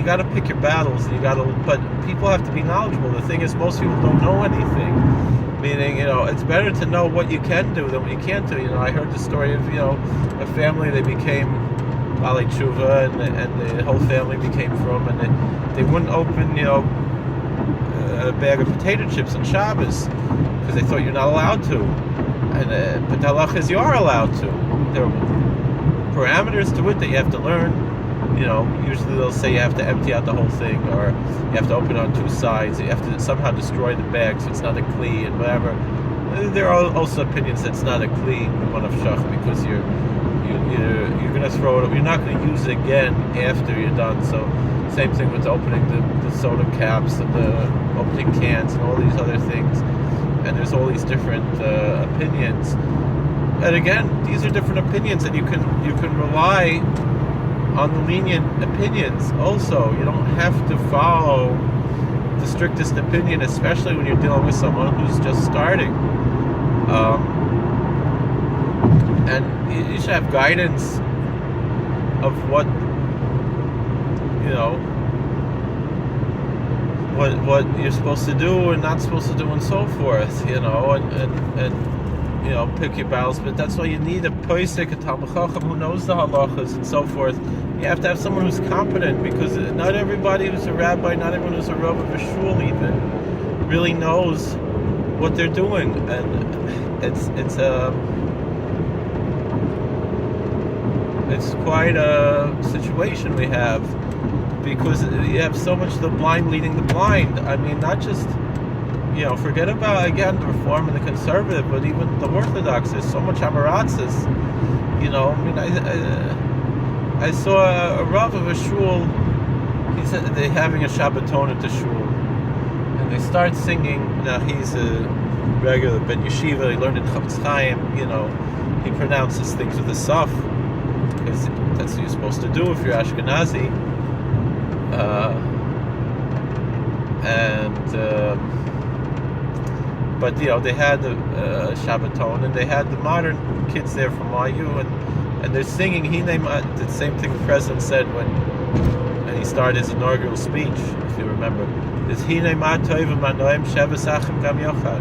got to pick your battles. But people have to be knowledgeable. The thing is, most people don't know anything. Meaning, it's better to know what you can do than what you can't do. I heard the story of, a family, they became Balei Tshuva, and the whole family became frum, and they wouldn't open, a bag of potato chips on Shabbos, because they thought you're not allowed to. But the halach is you are allowed to. There are parameters to it that you have to learn. Usually they'll say you have to empty out the whole thing, or you have to open it on two sides. You have to somehow destroy the bag so it's not a kli and whatever. There are also opinions that it's not a kli in one of shach, because you're going to throw it. You're not going to use it again after you're done. So same thing with opening the soda caps and the opening cans and all these other things. And there's all these different opinions. And again, these are different opinions, and you can rely on the lenient opinions also. You don't have to follow the strictest opinion, especially when you're dealing with someone who's just starting. And you should have guidance of what you're supposed to do and not supposed to do and so forth, and pick your battles. But that's why you need a posek, a Talmid Chacham who knows the halachas and so forth. You have to have someone who's competent, because not everybody who's a rabbi, not everyone who's a rav of a shul even, really knows what they're doing, and it's quite a situation we have, because you have so much the blind leading the blind. I mean, not just forget about, again, the Reform and the Conservative, but even the Orthodox. There's so much Hamaratzes. I saw a Rav of a shul. He said they're having a Shabbaton at the shul, and they start singing. Now, he's a regular Ben Yeshiva. He learned in Chafetz Chaim. He pronounces things with a saf, because that's what you're supposed to do if you're Ashkenazi. But they had the Shabbaton, and they had the modern kids there from YU, and they're singing the same thing the president said when he started his inaugural speech, if you remember. Is Hinei Ma Toivim Manoim Shevas Achim Gam Yochad.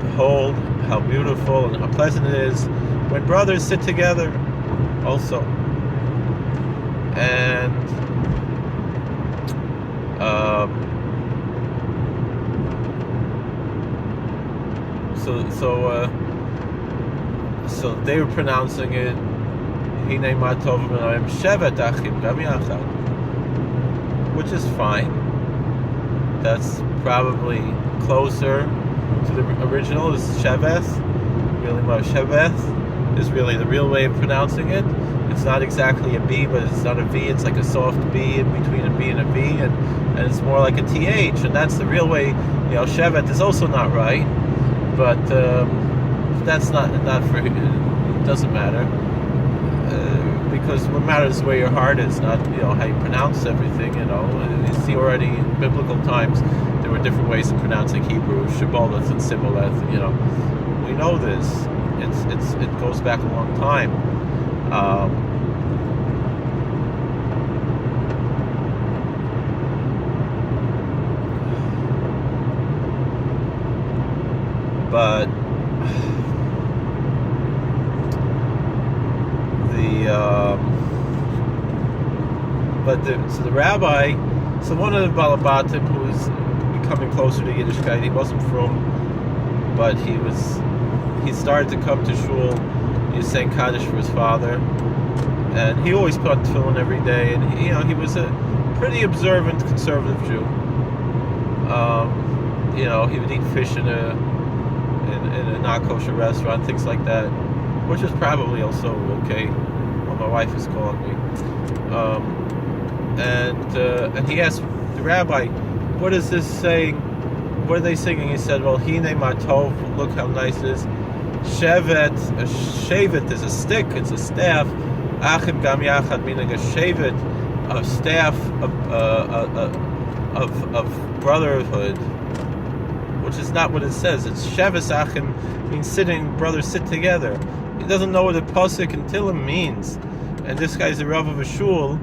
Behold how beautiful and how pleasant it is when brothers sit together also. And so so they were pronouncing it Hinei ma tov v'noim shevet achim gam yachad, which is fine. That's probably closer to the original. Is Sheveth, really ma Sheveth is really the real way of pronouncing it. It's not exactly a B, but it's not a V. It's like a soft B in between a B and a V, and it's more like a TH, and that's the real way. Shevet is also not right, but that's not for it. Doesn't matter, because what matters is where your heart is, not how you pronounce everything. You see already in biblical times there were different ways of pronouncing Hebrew, Shibboleth and Sibboleth. We know this. It goes back a long time. But the rabbi, so one of the Balabatim who was becoming closer to Yiddishkeit, he wasn't from, but he started to come to shul. He was saying Kaddish for his father, and he always put on tefillin every day, and he was a pretty observant conservative Jew. He would eat fish in a not kosher restaurant, things like that, which is probably also okay. Well, my wife is calling me, and he asked the rabbi, "What is this saying? What are they singing?" He said, "Well, Hinei ma tov, look how nice it is. Shevet, a shevet is a stick, it's a staff. Achim gam yachad, meaning a shevet, a staff of brotherhood." Which is not what it says. It's Sheves Achim, means sitting, brothers sit together. He doesn't know what a pasuk and Tillim means. And this guy's a Rav of a shul.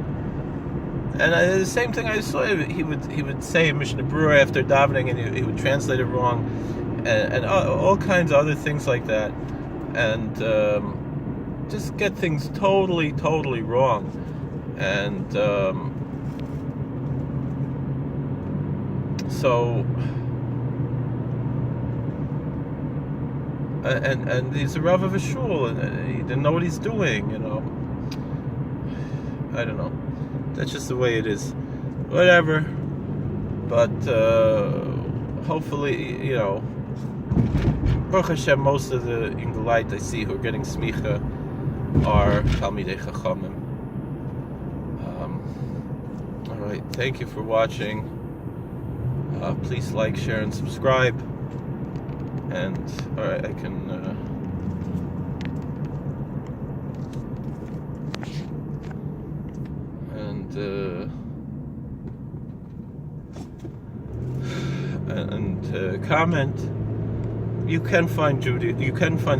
And the same thing I saw, he would say Mishnah Berurah after davening, and he would translate it wrong, and all kinds of other things like that. And just get things totally, totally wrong. And And he's a Rav of a shul, and he didn't know what he's doing, I don't know. That's just the way it is. Whatever. But hopefully, Baruch Hashem, most of the Ingolite I see who are getting smicha are Talmidei Chachamim. Alright, thank you for watching. Please like, share, and subscribe. And alright, I can comment. You can find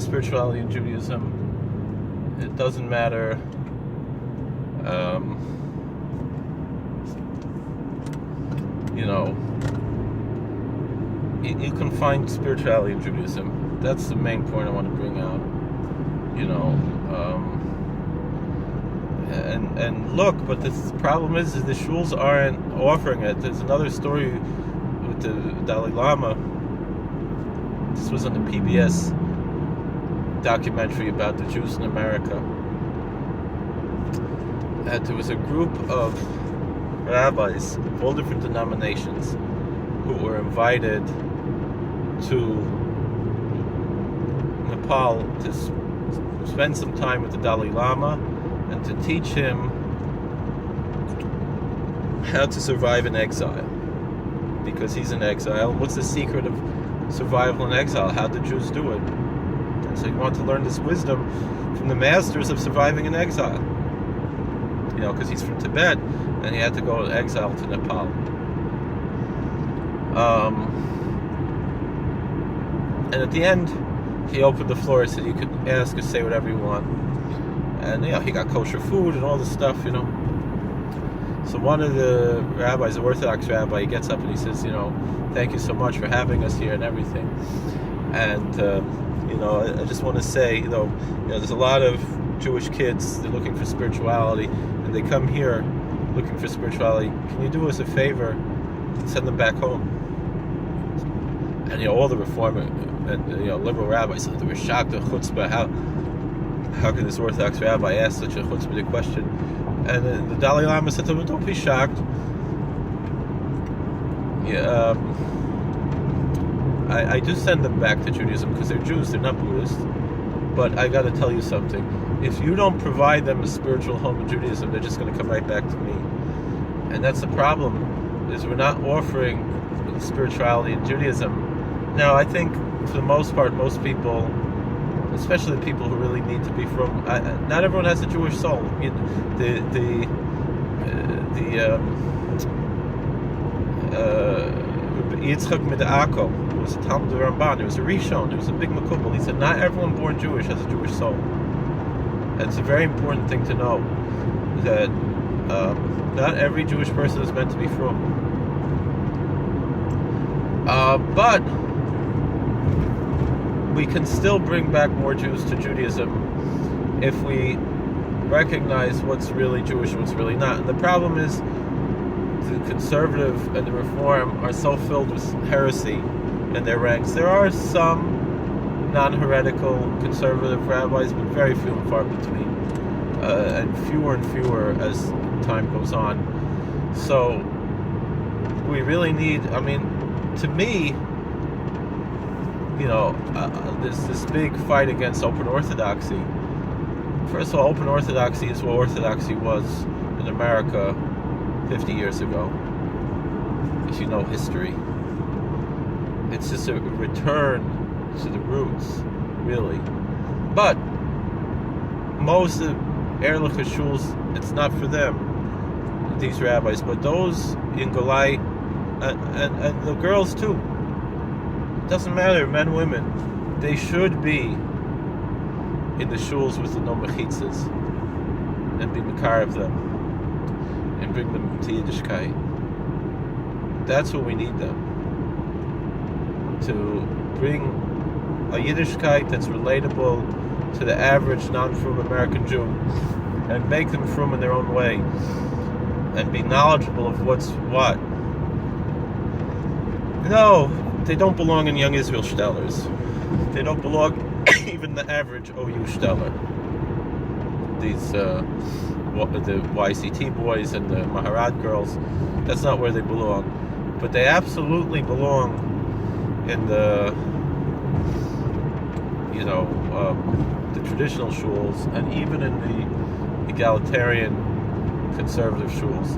spirituality in Judaism. It doesn't matter. You can find spirituality in Judaism. That's the main point I want to bring out. And look, but the problem is the shuls aren't offering it. There's another story with the Dalai Lama. This was on the PBS documentary about the Jews in America. And there was a group of rabbis of all different denominations who were invited to Nepal to spend some time with the Dalai Lama and to teach him how to survive in exile, because he's in exile. What's the secret of survival in exile? How did Jews do it? And so he wanted to learn this wisdom from the masters of surviving in exile, because he's from Tibet and he had to go to exile to Nepal. And at the end, he opened the floor. He said, "You could ask or say whatever you want." And he got kosher food and all this stuff, So one of the rabbis, the Orthodox rabbi, he gets up and he says, "Thank you so much for having us here and everything." And I just want to say, there's a lot of Jewish kids, they're looking for spirituality, and they come here looking for spirituality. Can you do us a favor and send them back home? And all the Reform and liberal rabbis, they were shocked at chutzpah. How can this Orthodox rabbi ask such a chutzpah question? And the Dalai Lama said to him, "Don't be shocked. Yeah, I do send them back to Judaism because they're Jews, they're not Buddhists. But I got to tell you something. If you don't provide them a spiritual home in Judaism, they're just going to come right back to me. And that's the problem, is we're not offering spirituality in Judaism. Now, I think, for the most part, most people, especially the people who really need to be from, not everyone has a Jewish soul. Yitzchak Mid'ako was a Talmud Ramban, he was a Rishon, he was a big Makubal. He said, not everyone born Jewish has a Jewish soul. And it's a very important thing to know, that not every Jewish person is meant to be frum. But we can still bring back more Jews to Judaism if we recognize what's really Jewish and what's really not. And the problem is, the conservative and the reform are so filled with heresy in their ranks. There are some non-heretical conservative rabbis, but very few and far between, and fewer as time goes on. So we really need, to me, there's this big fight against open orthodoxy. First of all, open orthodoxy is what orthodoxy was in America 50 years ago, if you know history. It's just a return to the roots, really. But most of Ehrlich shuls, it's not for them, these rabbis, but those in Galai, and the girls too. It doesn't matter, men, women, they should be in the shuls with the no mechitzas and be makar of them and bring them to Yiddishkeit. That's what we need them to bring, a Yiddishkeit that's relatable to the average non-frum American Jew, and make them frum in their own way and be knowledgeable of what's what. No, they don't belong in Young Israel Stellers. They don't belong even the average OU Steller. These the YCT boys and the Maharad girls, that's not where they belong. But they absolutely belong in the the traditional shuls, and even in the egalitarian conservative shuls.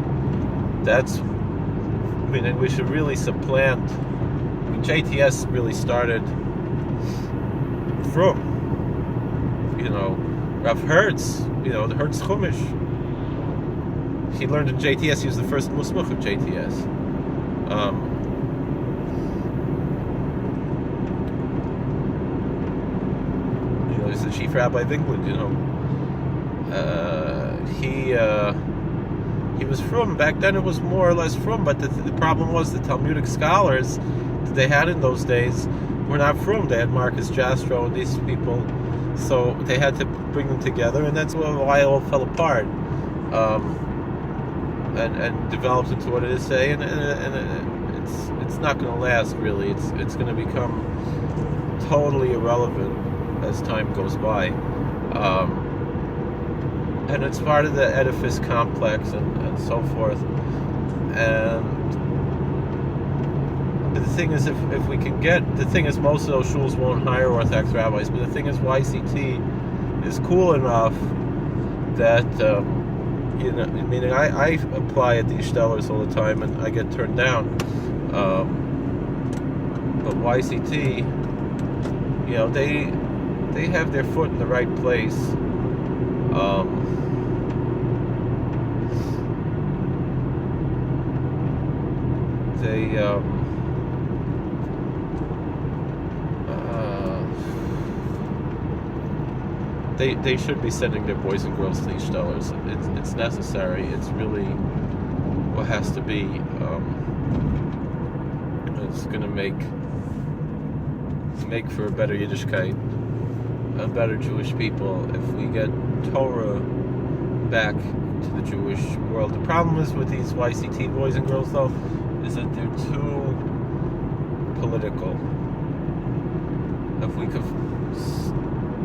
And we should really supplant. JTS really started from, Rav Hertz, the Hertz Chumash. He learned in JTS. He was the first Musmuch of JTS. He's the chief rabbi of England. He was from, back then it was more or less from, but the problem was the Talmudic scholars that they had in those days were not from. They had Marcus Jastrow and these people, so they had to bring them together, and that's why it all fell apart, and developed into what it is today. And it's not going to last, really. It's going to become totally irrelevant as time goes by. And it's part of the edifice complex and so forth. And the thing is, if we can the thing is, most of those shuls won't hire Orthodox rabbis, but the thing is, YCT is cool enough that, meaning I apply at these stellars all the time and I get turned down. But YCT, they have their foot in the right place. They should be sending their boys and girls to these stellars. It's necessary. It's really what has to be. It's going to make for a better Yiddishkeit, a better Jewish people, if we get Torah back to the Jewish world. The problem is with these YCT boys and girls, though, is that they're too political. if we could,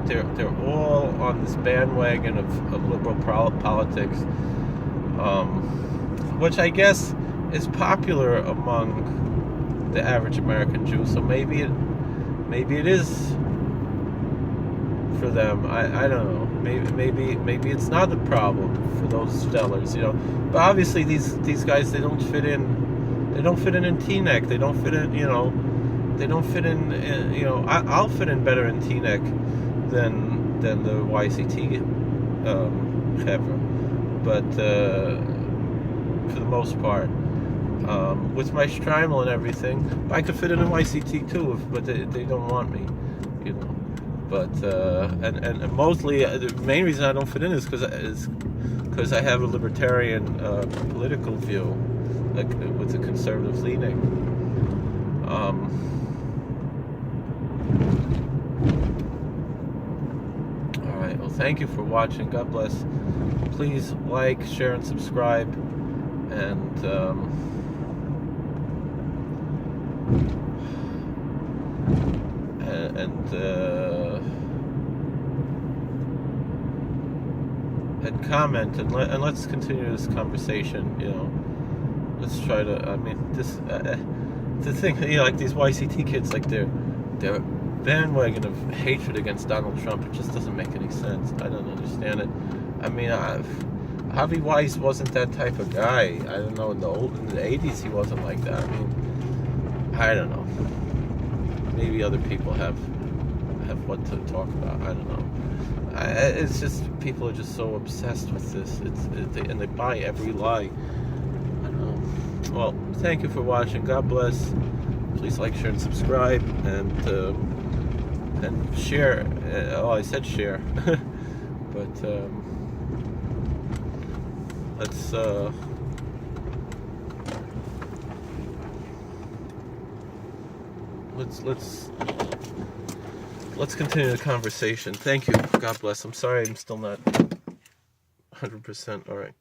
they're all on this bandwagon of liberal politics, which I guess is popular among the average American Jew. So maybe it is for them. I don't know. Maybe it's not the problem for those stellars, you know. But obviously these guys, they don't fit in. They don't fit in Teaneck. They don't fit in, you know. They don't fit in. You know, I'll fit in better in Teaneck than the YCT chevra. But for the most part, with my Strimal and everything, I could fit in YCT too. But they don't want me, you know. But and mostly the main reason I don't fit in is because I have a libertarian political view, like with a conservative leaning. All right. Well, thank you for watching. God bless. Please like, share, and subscribe. And comment, and let's continue this conversation. You know, let's try to. I mean, this the thing. You know, like these YCT kids, like they're bandwagon of hatred against Donald Trump. It just doesn't make any sense. I don't understand it. I mean, Javi Weiss wasn't that type of guy. I don't know. In the 80s, he wasn't like that. I mean, I don't know. Maybe other people have what to talk about. I don't know. It's just people are just so obsessed with this. And they buy every lie. I don't know. Well, thank you for watching. God bless. Please like, share, and subscribe, and share. Oh, I said share, but let's continue the conversation. Thank you. God bless. I'm sorry I'm still not 100%. All right.